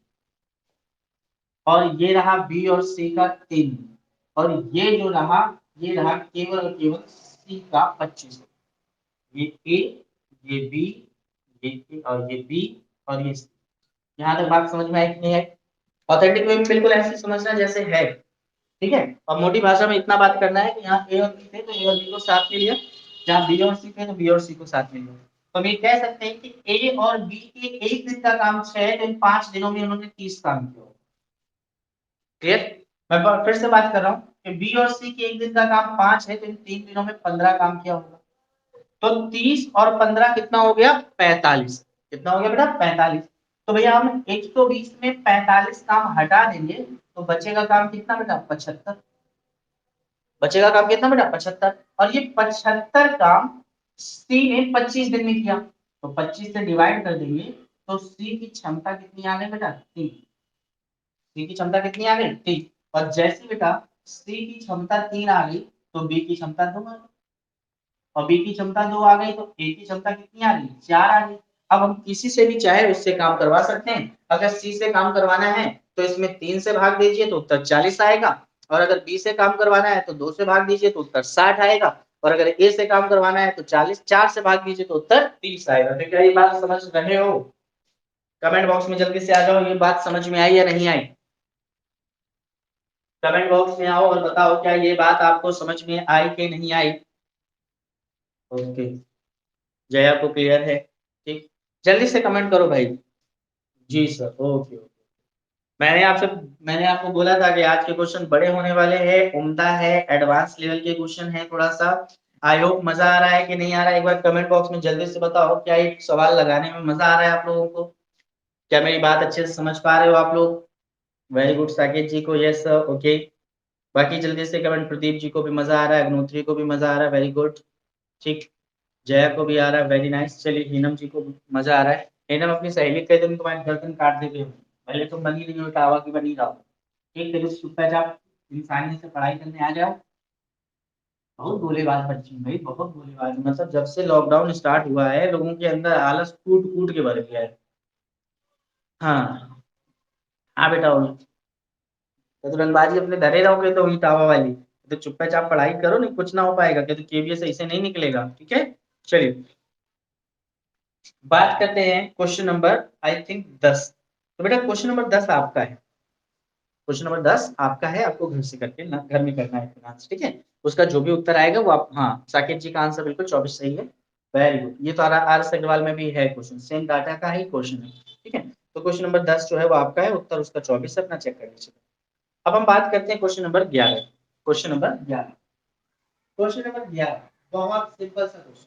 और ये रहा बी और सी का 3 दिन और ये जो रहा, ये रहा केवल और केवल सी का 25। ये ए, ये बी, ये ए और ये बी और ये सी। यहाँ तक बात समझ में आई कि नहीं आई? ऑथेंटिक वे में बिल्कुल ऐसे समझना जैसे है। ठीक है, और मोटी भाषा में इतना बात करना है कि यहाँ ए और बी थे तो ए और बी को साथ में लिया, जहाँ बी और सी थे तो बी और सी को साथ में लिया। तो हम ये कह सकते हैं कि ए और बी के एक दिन का काम 6 है, तो इन 5 दिनों में उन्होंने 30 काम किया। क्लियर? मैं फिर से बात कर रहा हूँ कि बी और सी के एक दिन का काम 5 है, तो इन 3 दिनों में 15 काम किया होगा। तो 30 और 15 कितना हो गया? 45। कितना हो गया बेटा? 45। तो भैया हम 120 में 45 काम हटा देंगे तो बचेगा काम कितना बेटा? 75। बचेगा काम कितना बेटा? 75। और ये 75 काम सी ने 25 दिन में किया, तो 25 से डिवाइड कर देंगे तो सी की क्षमता कितनी आ गई बेटा? 3। सी की क्षमता कितनी आ गई? 3। और जैसे बेटा सी की क्षमता 3 आ गई तो बी की क्षमता 2 आ गई, और बी की क्षमता 2 आ गई तो ए की क्षमता कितनी आ गई? 4 आ गई। अब हम किसी से भी चाहे उससे काम करवा सकते हैं। अगर सी से काम करवाना है तो इसमें 3 से भाग दीजिए तो उत्तर 40 आएगा, और अगर बी से काम करवाना है तो 2 से भाग दीजिए तो उत्तर 60 आएगा, और अगर ए से काम करवाना है तो 40, 4 से भाग दीजिए तो उत्तर 30 आएगा। तो क्या ये बात समझ रहे हो? कमेंट बॉक्स में जल्दी से आ जाओ, ये बात समझ में आई या नहीं आई? कमेंट बॉक्स में आओ और बताओ क्या ये बात आपको समझ में आई कि नहीं आई? ओके, जया को क्लियर है? ठीक, जल्दी से कमेंट करो भाई। जी सर, ओके ओके। मैंने आपसे मैंने आपको बोला था कि आज के क्वेश्चन बड़े होने वाले हैं, उम्दा है, एडवांस लेवल के क्वेश्चन है थोड़ा सा। आई होप मजा आ रहा है कि नहीं आ रहा है? एक बार कमेंट बॉक्स में जल्दी से बताओ, क्या एक सवाल लगाने में मजा आ रहा है आप लोगों को? क्या मेरी बात अच्छे से समझ पा रहे हो आप लोग? वेरी गुड, साकेत जी को यस सर, ओके। बाकी जल्दी से कमेंट, प्रदीप जी को भी मजा आ रहा है, अग्नोत्री को भी मजा आ रहा है, वेरी गुड। ठीक, जया को भी आ रहा है, वेरी नाइस। चलिए हीनम जी को मजा आ रहा है। हीनम अपनी सहेली कह दिन तुम्हारी गर्दन काट देते हो, पहले तुम बनी नहीं हो टावा की बनी रहो। एक तरह से चुपचाप इंसानियत से पढ़ाई करने आ जाओ। बहुत भोलेबाज बच्ची है भाई, बहुत भोलेबाज है। मतलब जब से लॉकडाउन स्टार्ट हुआ है लोगों के अंदर आलस कूट कूट के भर गया है। हाँ, हाँ बेटा हो। तो रंगबाजी अपने धरे रहोगे तो हुई टावा वाली। तो चुपचाप पढ़ाई करो, नहीं कुछ ना हो पाएगा, क्या तो केवीएस ऐसे नहीं निकलेगा। ठीक है, चलिए बात करते हैं क्वेश्चन नंबर आई थिंक 10। तो बेटा क्वेश्चन नंबर 10 आपका है। क्वेश्चन नंबर 10 आपका है, आपको घर से करके ना घर में करना है फिनांस। ठीक है, उसका जो भी उत्तर आएगा वो आप, हाँ साकेत जी का आंसर बिल्कुल 24 सही है। वेरी गुड, ये तो आर एस अग्रवाल में भी है क्वेश्चन, सेम डाटा का ही क्वेश्चन है। ठीक है, तो क्वेश्चन नंबर 10 जो है वो आपका है, उत्तर उसका 24 है, अपना चेक कर लीजिए। अब हम बात करते हैं question number 11। Question number 11, question number 11 बहुत सिंपल सा क्वेश्चन।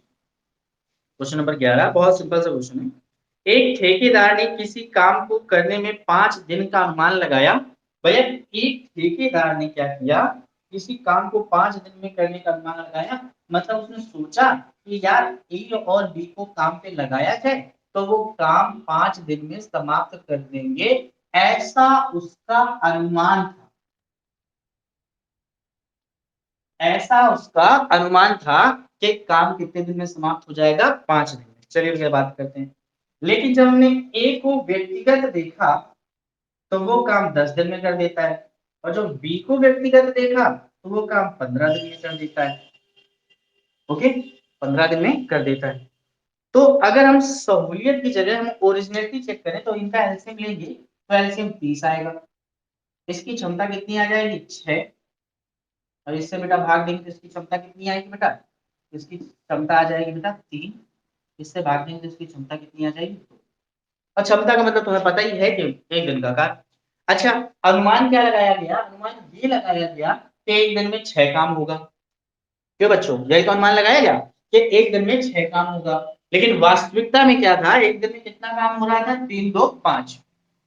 क्वेश्चन नंबर 11 बहुत सिंपल सा क्वेश्चन है। एक ठेकेदार ने किसी काम को करने में 5 दिन का अनुमान लगाया। भैया एक ठेकेदार ने क्या किया? किसी काम को 5 दिन में करने का अनुमान लगाया। मतलब उसने सोचा कि यार ए और बी को काम पे लगाया जाए तो वो काम 5 दिन में समाप्त कर देंगे, ऐसा उसका अनुमान था। ऐसा उसका अनुमान था कि काम कितने दिन में समाप्त हो जाएगा, 5 दिन में। चलिए उसके बात करते हैं। लेकिन जब हमने ए को व्यक्तिगत देखा तो वो काम 10 दिन में कर देता है, और जो बी को व्यक्तिगत देखा तो वो काम 15 दिन में कर देता है। ओके, 15 दिन में कर देता है। तो अगर हम सहूलियत की जगह हम ओरिजिनलिटी चेक करें तो इनका एलसीएम लेंगे तो एलसीएम 30 आएगा। इसकी क्षमता कितनी आ जाएगी, 6। और इससे बेटा भाग देंगे तो इसकी क्षमता कितनी आएगी बेटा, इसकी क्षमता आ जाएगी बेटा 3। इससे भाग देंगे तो इसकी क्षमता कितनी आ जाएगी, 2। और क्षमता का मतलब तुम्हें पता ही है कि एक दिन का कार्य। अच्छा, अनुमान क्या लगाया गया, अनुमान ये लगाया गया कि एक दिन में 6 काम होगा। क्यों बच्चों, यही तो अनुमान लगाया गया कि एक दिन में 6 काम होगा। लेकिन वास्तविकता में क्या था, एक दिन में कितना काम हो रहा था, 3 2 5।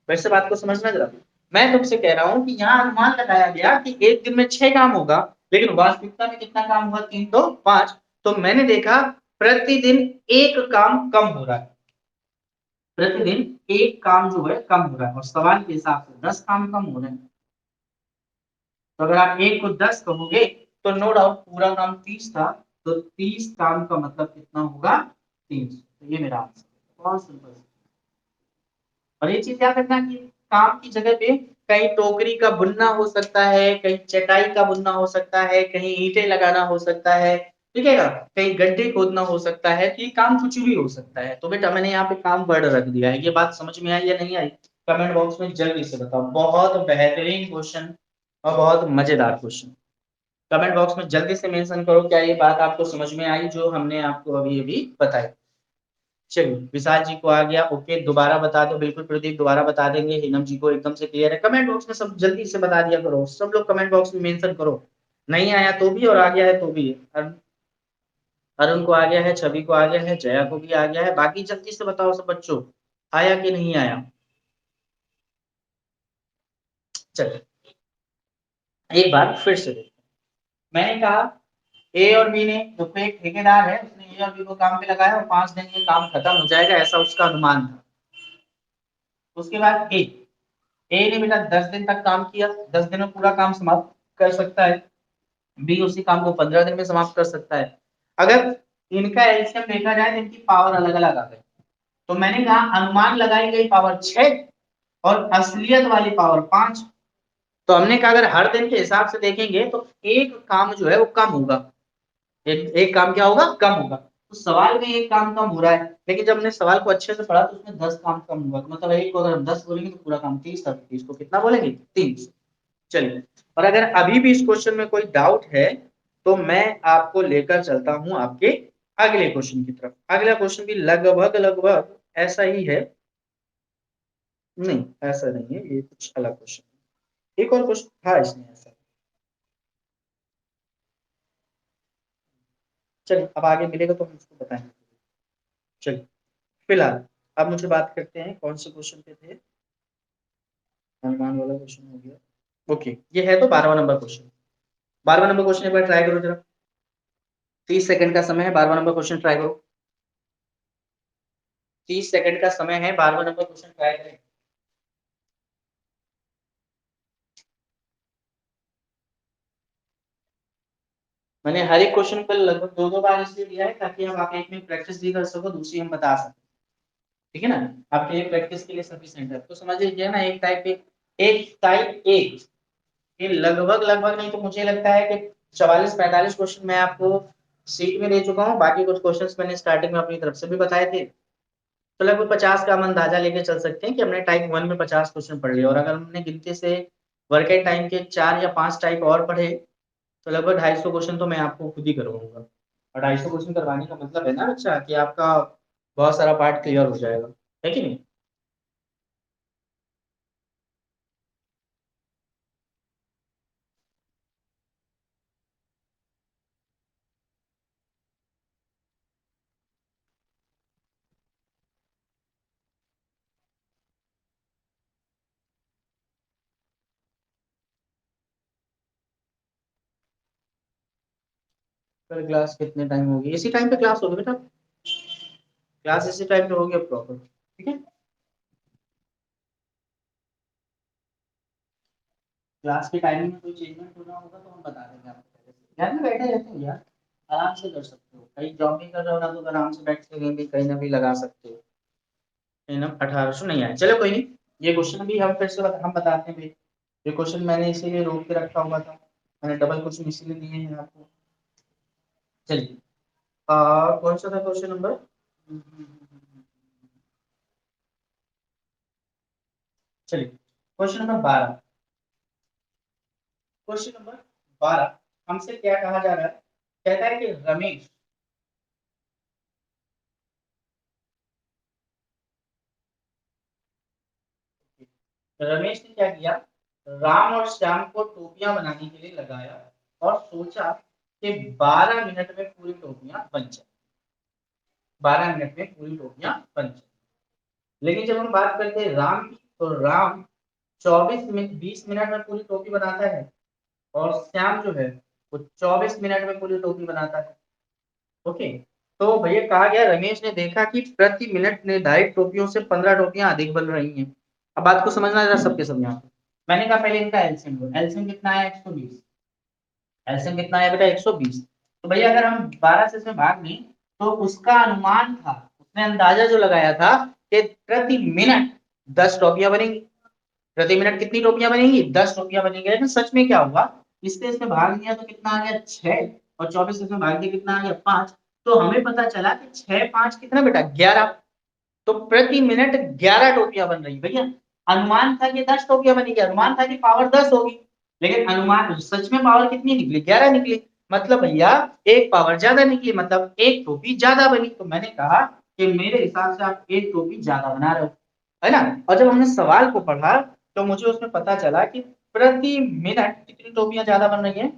वैसे बात को समझना जरा। मैं तुमसे कह रहा हूं कि यहाँ अनुमान लगाया गया कि एक दिन में 6 काम होगा, लेकिन वास्तविकता में कितना काम हुआ, 3 2 5। तो मैंने देखा प्रतिदिन एक काम कम हो रहा है, प्रतिदिन एक काम जो है कम हो रहा है, और सवाल के हिसाब से 10 काम कम हो रहे हैं। तो अगर आप एक को 10 कहोगे तो नो डाउट पूरा काम 30 था, तो 30 काम का मतलब कितना होगा, 300। तो ये मेरा आंसर है, बहुत सिंपल। और ये चीज क्या करना कि काम की जगह पे कहीं टोकरी का बुनना हो सकता है, कहीं चटाई का बुनना हो सकता है, कहीं ईंटें लगाना हो सकता है, ठीक है ना, कहीं गड्ढे खोदना हो सकता है, तो ये काम कुछ भी हो सकता है। तो बेटा मैंने यहाँ पे काम वर्ड रख दिया है। ये बात समझ में आई या नहीं आई, कमेंट बॉक्स में जल्दी से बताओ। बहुत बेहतरीन क्वेश्चन और बहुत मजेदार क्वेश्चन। कमेंट बॉक्स में जल्दी से मेंशन करो क्या ये बात आपको समझ में आई जो हमने आपको अभी अभी बताई। चलिए विशाल जी को आ गया, ओके दोबारा बता दो, बिल्कुल प्रदीप दोबारा बता देंगे। हिनम जी को एकदम से क्लियर है, कमेंट बॉक्स में सब जल्दी से बता दिया करो, सब लोग कमेंट बॉक्स में मेंशन करो। नहीं आया तो भी और आ गया है तो भी। अरुण को आ गया है, छवि को आ गया है, जया को भी आ गया है, बाकी जल्दी से बताओ सब बच्चों, आया कि नहीं आया। चलिए एक बार फिर से देखते हैं। मैंने कहा ए और बी ने, जो कोई एक ठेकेदार है उसने ए और बी को काम पे लगाया और 5 दिन में काम खत्म हो जाएगा, ऐसा उसका अनुमान था। उसके बाद ए ने बेटा 10 दिन तक काम किया, 10 दिन में पूरा काम समाप्त कर सकता है। बी उसी काम को 15 दिन में समाप्त कर सकता है। अगर इनका एलसीएम देखा जाए तो इनकी पावर अलग अलग आ गई। तो मैंने कहा अनुमान लगाई गई पावर 6 और असलियत वाली पावर 5। तो हमने कहा अगर हर दिन के हिसाब से देखेंगे तो एक काम जो है वो कम होगा, एक काम क्या होगा, कम होगा। तो सवाल में एक काम कम हो रहा है, लेकिन जब हमने सवाल को अच्छे से पढ़ा तो उसमें 10 काम कम हुआ। तो मतलब एक को अगर हम 10 बोलेंगे तो पूरा काम 30 था, 30 को कितना बोलेंगे, 300। चलिए, और अगर अभी भी इस क्वेश्चन में कोई डाउट है तो मैं आपको लेकर चलता हूं आपके अगले क्वेश्चन की तरफ। अगला क्वेश्चन भी लगभग लगभग ऐसा ही है, नहीं ऐसा नहीं है, ये कुछ अलग क्वेश्चन। एक और क्वेश्चन था इसमें ऐसा। चलिए अब आगे मिलेगा तो हम उसको बताएंगे। चलिए फिलहाल अब मुझे बात करते हैं कौन से क्वेश्चन पे थे। अनुमान वाला क्वेश्चन हो गया, ओके ये है तो 12वां नंबर क्वेश्चन। 12वां नंबर क्वेश्चन एक बार ट्राई करो जरा, 30 सेकंड का समय है, 12वां नंबर क्वेश्चन ट्राई करो। 30 सेकंड का समय है, 12वां नंबर क्वेश्चन ट्राई करें। मैंने हर एक क्वेश्चन पर लगभग 2 2 बार इसलिए दिया है ताकि हम आप एक में प्रैक्टिस भी कर सको, दूसरी हम बता सकें, ठीक है ना। आपके लिए प्रैक्टिस के लिए सफिशिएंट है। तो समझ लीजिए ना, एक टाइप एक, ये लगभग लगभग नहीं तो मुझे लगता है कि 44 45 क्वेश्चन मैं आपको सीट में दे चुका हूँ। बाकी कुछ क्वेश्चंस मैंने स्टार्टिंग में अपनी तरफ से भी बताए थे। तो लगभग 50 का हम अंदाजा लेके चल सकते हैं कि हमने टाइप 1 में 50 क्वेश्चन पढ़ लिया, और अगर हमने गिनती से वर्क एट टाइम के 4 या 5 टाइप और पढ़े तो लगभग 250 क्वेश्चन तो मैं आपको खुद ही करवाऊंगा। और 250 क्वेश्चन करवाने का मतलब है ना बच्चा कि आपका बहुत सारा पार्ट क्लियर हो जाएगा, है कि नहीं। कल क्लास कितने टाइम होगी, इसी टाइम पे क्लास होगी बेटा, क्लास इसी टाइम पे होगी प्रॉपर, ठीक है। क्लास की टाइमिंग में कोई चेंजमेंट होना होगा तो हम बता देंगे आपको। घर में बैठे रहते हो यार, आराम से कर सकते हो, कहीं जॉब भी कर रहे हो ना तो आराम से बैठ के भी कहीं ना भी लगा सकते हो। है ना, 1800 नहीं आया, चलो कोई नहीं। ये क्वेश्चन भी हम फिर से हम बताते हैं भाई। ये क्वेश्चन मैंने इसीलिए रोक के रखा हुआ था, मैंने डबल क्वेश्चन इसीलिए दिए हैं आपको। चलिए, कौन सा था क्वेश्चन नंबर? चलिए, क्वेश्चन नंबर 12। क्वेश्चन नंबर 12 हमसे क्या कहा जा रहा है? कहता है कि रमेश, रमेश ने क्या किया? राम और श्याम को टोपियां बनाने के लिए लगाया और सोचा कि 12 मिनट में पूरी टोपियां बन जाए। 12 मिनट में पूरी टोपियां बन जाए। लेकिन जब हम बात करते हैं राम की, तो राम 20 मिनट में पूरी टोपी बनाता है, और श्याम जो है वो 24 मिनट में पूरी टोपी बनाता है। ओके, तो भैया कहा गया रमेश ने देखा कि प्रति मिनट निर्धारित टोपियों से 15 टोपियां अधिक बन रही हैं। अब बात को समझना जरा सबके सब यहाँ पे। मैंने कहा पहले इनका एलसीएम लो, एलसीएम कितना है? 120। एलसीएम कितना है बेटा? 120। तो भैया अगर हम 12 से इसमें भाग लें, तो उसका अनुमान था, उसने अंदाजा जो लगाया था कि प्रति मिनट 10 टोपियां बनेंगी। प्रति मिनट कितनी टोपियां बनेंगी? 10 टोपियां बनेंगी। लेकिन सच में क्या हुआ? इससे इसमें भाग दिया तो कितना आ गया? 6। और 24 से इसमें भाग दिया कितना आ गया? 5। तो हमें पता चला कि 6 5 कितना बेटा? 11। तो प्रति मिनट 11 टोपियां बन रही भैया। अनुमान था कि 10 टोपियां बनेगी, अनुमान था कि पावर 10 होगी, लेकिन अनुमान सच में पावर कितनी निकली? 11 निकली। मतलब भैया एक पावर ज्यादा निकली, मतलब एक टोपी ज्यादा बनी। तो मैंने कहा कि मेरे हिसाब से आप एक टोपी ज्यादा बना रहे हो, है ना। और जब हमने सवाल को पढ़ा तो मुझे उसमें पता चला कि प्रति मिनट कितनी टोपियां ज्यादा बन रही है।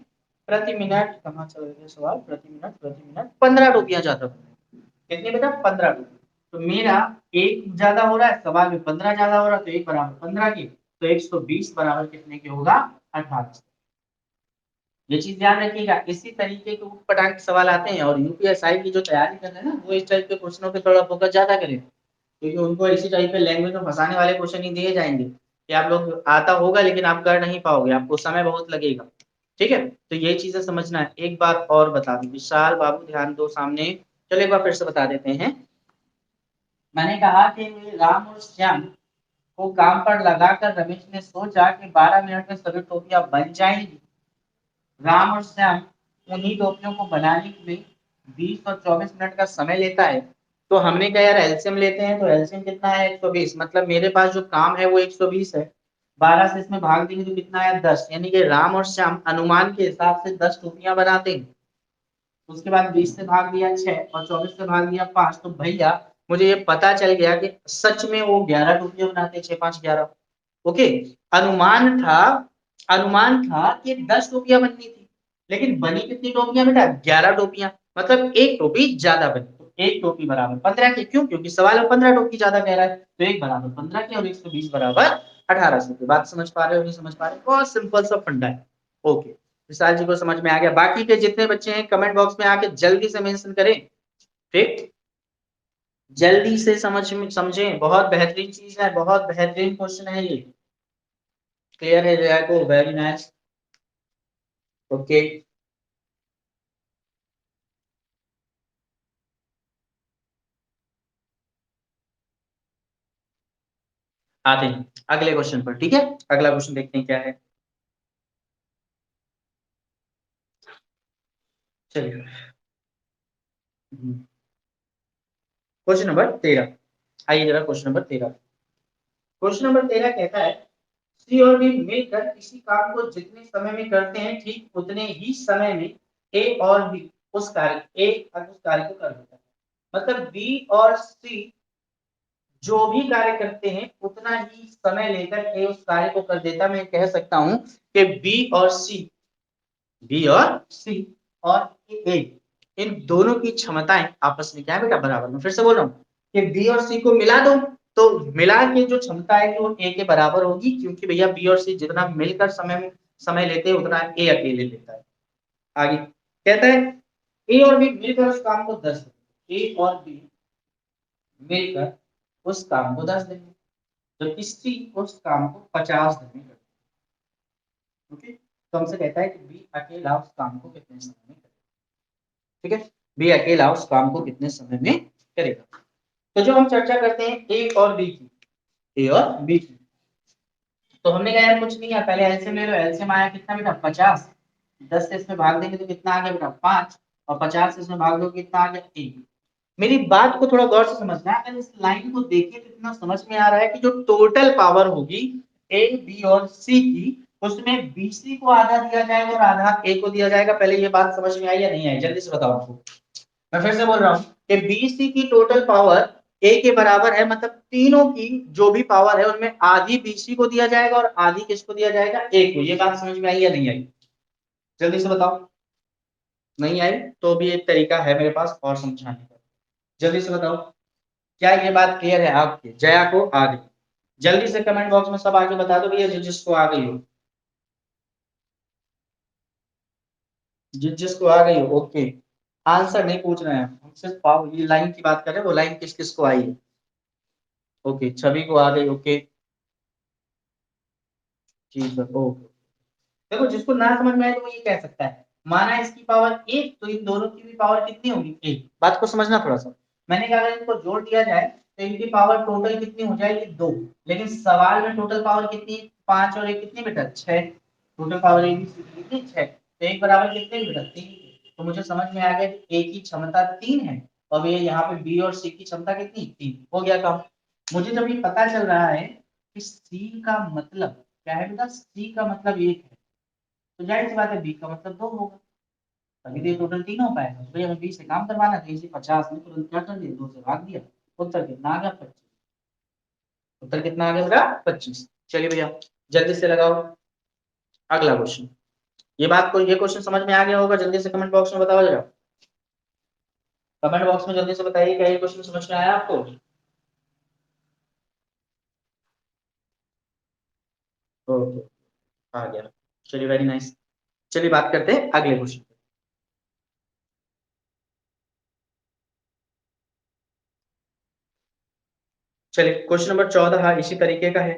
प्रति मिनट कहाँ चल गया सवाल? प्रति मिनट 15 टोपियां ज्यादा बन रही है। कितनी बेटा? 15 टोपी। तो मेरा एक ज्यादा हो रहा है, सवाल में 15 ज्यादा हो रहा है, तो एक बराबर 15 की, तो 120 बराबर कितने के होगा? 18। ये चीज ध्यान रखिएगा। इसी तरीके के उटपटांग सवाल आते हैं, और यूपीएसआई की जो तैयारी कर रहे हैं ना, वो इस टाइप के क्वेश्चनों पे थोड़ा फोकस ज्यादा करें, क्योंकि उनको इसी टाइप के लैंग्वेज में फंसाने वाले क्वेश्चन ही दिए जाएंगे कि आप लोग आता होगा लेकिन आप कर नहीं पाओगे, आपको समय बहुत लगेगा। ठीक है, तो ये चीजें समझना है। एक बार और बता दूं, विशाल बाबू ध्यान दो सामने। चलो एक बार फिर से बता देते हैं। मैंने कहा कि राम और श्याम को काम पर लगाकर रमेश ने सोचा कि 12 मिनट में सभी टोपियां बन जाएंगी। राम और श्याम उन्हीं टोपियों को बनाने में 20 और 24 मिनट का समय लेता है। तो हमने कहा यार एलसीएम लेते हैं, तो एलसीएम कितना है? 120। मतलब मेरे पास जो काम है वो 120 है। 12 से इसमें भाग देंगे तो कितना है? 10। यानी कि राम और श्याम अनुमान के हिसाब से 10 टोपियां बनाते हैं। उसके बाद 20 से भाग दिया 6, और 24 से भाग दिया 5। तो भैया मुझे ये पता चल गया कि सच में वो 11 टोपियां बनाते हैं। 6 5 11। ओके। अनुमान था, अनुमान था कि 10 टोपियां बननी थी, लेकिन बनी कितनी टोपियां बेटा? 11 टोपियां। मतलब एक टोपी ज्यादा बनी। तो एक टोपी बराबर 15 के, क्यों? क्योंकि सवाल में 15 टोपी ज्यादा कह रहा है, तो एक बराबर 15 के और 120 बराबर 1800 की। बात समझ पा रहे हो? नहीं समझ पा रहे? बहुत सिंपल सा फंडा है। ओके, विशाल जी को समझ में आ गया। बाकी के जितने बच्चे हैं कमेंट बॉक्स में आके जल्दी से मेंशन करें। ठीक, जल्दी से समझें, बहुत बेहतरीन चीज है, बहुत बेहतरीन क्वेश्चन है ये। क्लियर है जया को? Very nice. ओके, आते हैं अगले क्वेश्चन पर। ठीक है, अगला क्वेश्चन देखते हैं क्या है। चलिए, क्वेश्चन नंबर 13। आइए जरा क्वेश्चन नंबर 13। क्वेश्चन नंबर 13 कहता है सी और बी मिलकर किसी काम को जितने समय में करते हैं, ठीक उतने ही समय में ए और बी उस कार्य उस कार्य को कर देता है। मतलब बी और सी जो भी कार्य करते हैं उतना ही समय लेकर ए उस कार्य को कर देता। मैं कह सकता हूं कि बी और सी और ए, इन दोनों की क्षमताएं आपस में क्या है बेटा? बराबर। मैं फिर से बोल रहा हूँ कि बी और सी को मिला दो, तो मिला के जो क्षमता है वो ए के बराबर होगी, क्योंकि भैया बी और सी जितना मिलकर समय लेते हैं उतना ए अकेले लेता है। आगे कहता है ए और बी मिलकर उस काम को 10 देंगे। ए और बी मिलकर उस काम को 10 देंगे, जबकि सी उस काम को 50 देंगे। ओके, तो हमसे कहता है कि बी अकेला उस काम को कितने समय में करेगा। ठीक है, बी अकेला उस काम को कितने समय में करेगा। तो जो हम चर्चा करते हैं ए और बी की, ए और बी की, तो हमने कहा यार कुछ नहीं है, पहले एलसीएम ले लो। एलसीएम आया कितना बेटा 50, 10 से इसमें भाग देंगे तो कितना आ गया बेटा 5, और 50 से इसमें भाग दो कितना आ गया 1। मेरी बात को थोड़ा गौर से समझना है। अगर इस लाइन को देखिए तो इतना समझ में आ रहा है कि जो टोटल पावर होगी ए बी और सी की, उसमें बीसी को आधा दिया जाएगा और आधा ए को दिया जाएगा। पहले ये बात समझ में आई या नहीं आई, जल्दी से बताओ आपको। मैं फिर से बोल रहा हूँ कि बीसी की टोटल पावर ए के बराबर है, मतलब तीनों की जो भी पावर है उनमें आधी बीसी को दिया जाएगा और आधी किसको दिया जाएगा, ए को। ये बात समझ में आई या नहीं आई, जल्दी से बताओ। नहीं आई तो भी एक तरीका है मेरे पास और समझाने का, जल्दी से बताओ। क्या ये बात क्लियर है आपके? जया को आ गई, जल्दी से कमेंट बॉक्स में सब आगे बता दो भैया, जिसको आ गई हो, जिसको आ गई हो। ओके, आंसर नहीं पूछ रहे हैं हम, सिर्फ पाओ ये लाइन की बात कर रहे हैं, वो लाइन किस किस को आई है। ओके, छवि को आ गई। ओके ठीक है, ओके। देखो जिसको ना समझ में आए तो वो ये कह सकता है, माना इसकी पावर एक, तो इन दोनों की भी पावर कितनी होगी, एक। बात को समझना थोड़ा सा। मैंने कहा अगर इनको जोड़ दिया जाए तो इनकी पावर टोटल कितनी हो जाएगी, दो। लेकिन सवाल में टोटल पावर कितनी, पांच और एक कितनी बेटा, छह। Total power A B C की कितनी, छह। तो एक बराबर कितने बेटा, तीन। तो मुझे समझ में आ गया कि ए की क्षमता तीन है, और ये यहाँ पे बी और सी की क्षमता कितनी, तीन। हो गया काम। मुझे जब ये पता चल रहा है कि सी का मतलब क्या है बेटा, सी का मतलब एक है, तो जाहिर सी बात है बी का मतलब दो होगा, तभी तो ये टोटल तीन हो पाएगा। तो भाई हमें बी से काम करवाना था, इसी 50 में तुरंत क्या कर दिया, दो से भाग दिया। उत्तर कितना आ गया, 25। उत्तर कितना आ गया बेटा, 25। चलिए भैया जल्दी से लगाओ अगला क्वेश्चन। ये बात को, ये क्वेश्चन समझ में आ गया होगा, जल्दी से कमेंट बॉक्स में बताओ जरा। कमेंट बॉक्स में जल्दी से बताइए क्या ये क्वेश्चन समझ में आया आपको। ओके, आ गया। चलिए वेरी नाइस। चलिए बात करते हैं अगले क्वेश्चन। चलिए क्वेश्चन नंबर 14 इसी तरीके का है।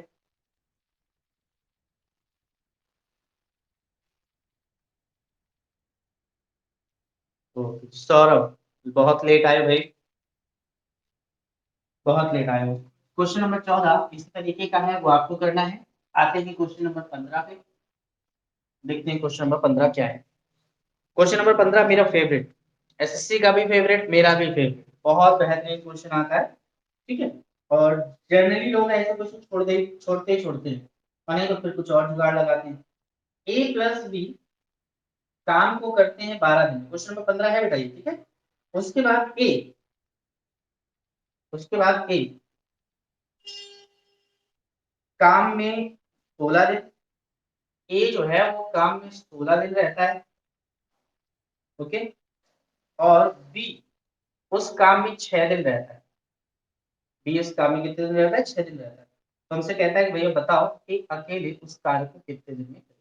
ओके सौरभ, बहुत लेट आए भाई, बहुत लेट आए हो। क्वेश्चन नंबर 14 इसी तरीके का है, वो आपको करना है। आते हैं क्वेश्चन नंबर 15 पे, देखते हैं क्वेश्चन नंबर 15 क्या है। क्वेश्चन नंबर 15 मेरा फेवरेट, एसएससी का भी फेवरेट, मेरा भी फेवरेट, बहुत बेहतरीन क्वेश्चन आता है। ठीक है, और जनरली लोग ऐसे क्वेश्चन छोड़ते हैं, और नहीं तो फिर कुछ और जुगाड़ लगाते हैं। ए प्लस बी काम को करते हैं 12 दिन, क्वेश्चन नंबर 15 है बेटा ये। ठीक है, उसके बाद ए, उसके बाद ए काम में 16 दिन, ए जो है वो काम में 16 दिन रहता है। ओके, और बी उस काम में 6 दिन रहता है। बी उस काम में कितने दिन रहता है, 6 दिन रहता है। तो हमसे कहता है कि भैया बताओ कि अकेले उस कार्य को कितने दिन में करेगा।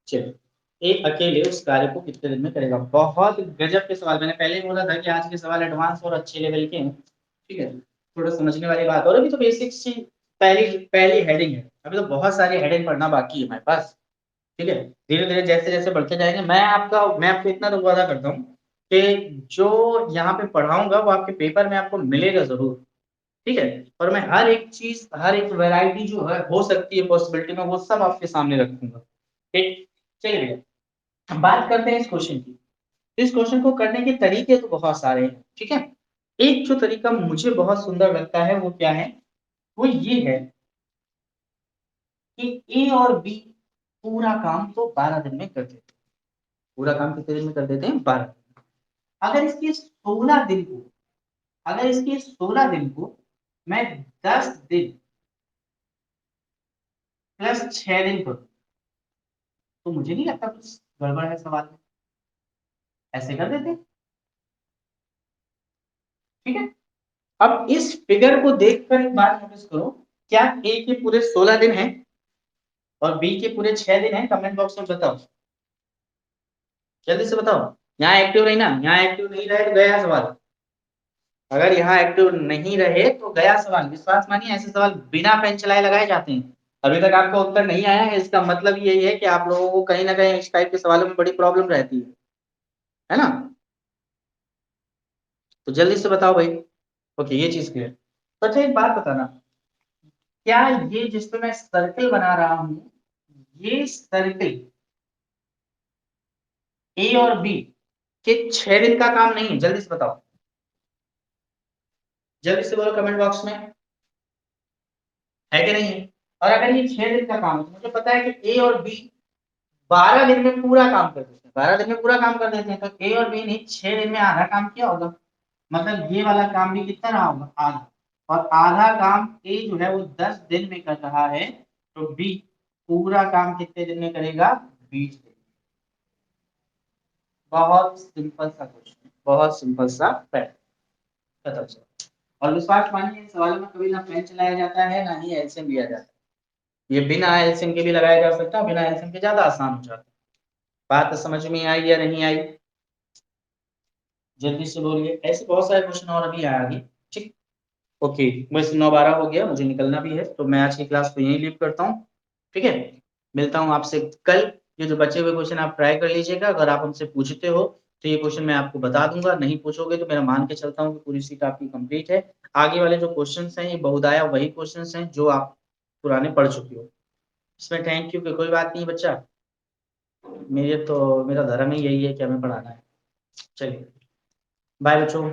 चलिए, एक अकेले उस कार्य को कितने दिन में करेगा। बहुत गजब के सवाल, मैंने पहले ही बोला था कि आज के सवाल एडवांस और अच्छे लेवल के हैं। ठीक है, थोड़ा समझने वाली बात, और अभी तो बेसिक्स की पहली पहली हेडिंग है, अभी तो बहुत सारी हेडिंग पढ़ना बाकी है हमारे पास। ठीक है, धीरे धीरे जैसे जैसे बढ़ते जाएंगे, मैं आपको इतना तो वादा करता हूँ कि जो यहाँ पे पढ़ाऊंगा वो आपके पेपर में आपको मिलेगा जरूर। ठीक है, और मैं हर एक चीज, हर एक वैरायटी जो है हो सकती है पॉसिबिलिटी में, वो सब आपके सामने रखूंगा। ठीक, चलिए भैया अब बात करते हैं इस क्वेश्चन की। इस क्वेश्चन को करने के तरीके तो बहुत सारे हैं। ठीक है, एक जो तरीका मुझे बहुत सुंदर लगता है वो क्या है, वो ये है कि ए और बी पूरा काम तो 12 दिन में कर देते हैं। पूरा काम कितने दिन में कर देते हैं, 12। अगर इसके 16 दिन को, अगर इसके 16 दिन को मैं 10 दिन प्लस 6 दिन करूं, तो मुझे नहीं लगता कुछ गड़बड़ है सवाल में। ऐसे कर देते हैं। ठीक है, अब इस फिगर को देखकर एक बात नोटिस करो, क्या ए के पूरे 16 दिन हैं और बी के पूरे 6 दिन हैं? कमेंट बॉक्स में बताओ, जल्दी से बताओ। यहाँ एक्टिव नहीं ना, यहाँ एक्टिव नहीं रहे तो गया सवाल। अगर यहाँ एक्टिव नहीं रहे तो गया सवाल। विश्वास मानिए ऐसे सवाल बिना पेन चलाए लगाए जाते हैं। अभी तक आपका उत्तर नहीं आया है, इसका मतलब यही है कि आप लोगों को कहीं ना कहीं इस टाइप के सवालों में बड़ी प्रॉब्लम रहती है ना। तो जल्दी से बताओ भाई। ओके, ये चीज क्लियर। तो अच्छा, एक बात बताना, क्या ये जिस पे मैं सर्कल बना रहा हूं, ये सर्कल ए और बी के 6 दिन का काम नहीं है? जल्दी से बताओ, जल्दी से बोलो कमेंट बॉक्स में, है कि नहीं है? और अगर ये 6 दिन का काम है तो मुझे पता है कि ए और बी 12 दिन में पूरा काम कर देते हैं, 12 दिन में पूरा काम कर देते हैं, तो ए और बी ने 6 दिन में आधा काम किया होगा, मतलब ये वाला काम भी कितना रहा होगा, आधा। और आधा काम ए जो है वो 10 दिन में कर रहा है, तो बी पूरा काम कितने दिन में करेगा, 20 दिन। बहुत सिंपल सा क्वेश्चन, बहुत सिंपल सा फैक्ट, खत्म से। और विश्वास मानिए, इन सवालों में कभी ना पेन चलाया जाता है ना ही एलसीएम लिया जाता है। ये बिना एलसीएम के भी लगाया जा सकता है, बिना एलसीएम के ज्यादा आसान हो जाता है। बात समझ में आई या नहीं आई? जल्दी से बोलिए, ऐसे बहुत सारे क्वेश्चन और अभी आएंगे। ठीक, ओके। बस 9:12 हो गया, मुझे निकलना भी है, तो मैं आज की क्लास को यहीं लीव करता हूँ। ठीक है, मिलता हूँ आपसे कल। ये जो बचे हुए क्वेश्चन आप ट्राई कर लीजिएगा, अगर आप हमसे पूछते हो तो ये क्वेश्चन मैं आपको बता दूंगा, नहीं पूछोगे तो मेरा मान के चलता हूँ कि पूरी सीट आपकी कंप्लीट है। आगे वाले जो क्वेश्चन हैं ये बहुताया वही क्वेश्चन हैं जो आप पुराने पढ़ चुके हो। इसमें थैंक यू की कोई बात नहीं बच्चा, मेरा धर्म ही यही है कि हमें पढ़ाना है। चलिए, बाय बच्चों।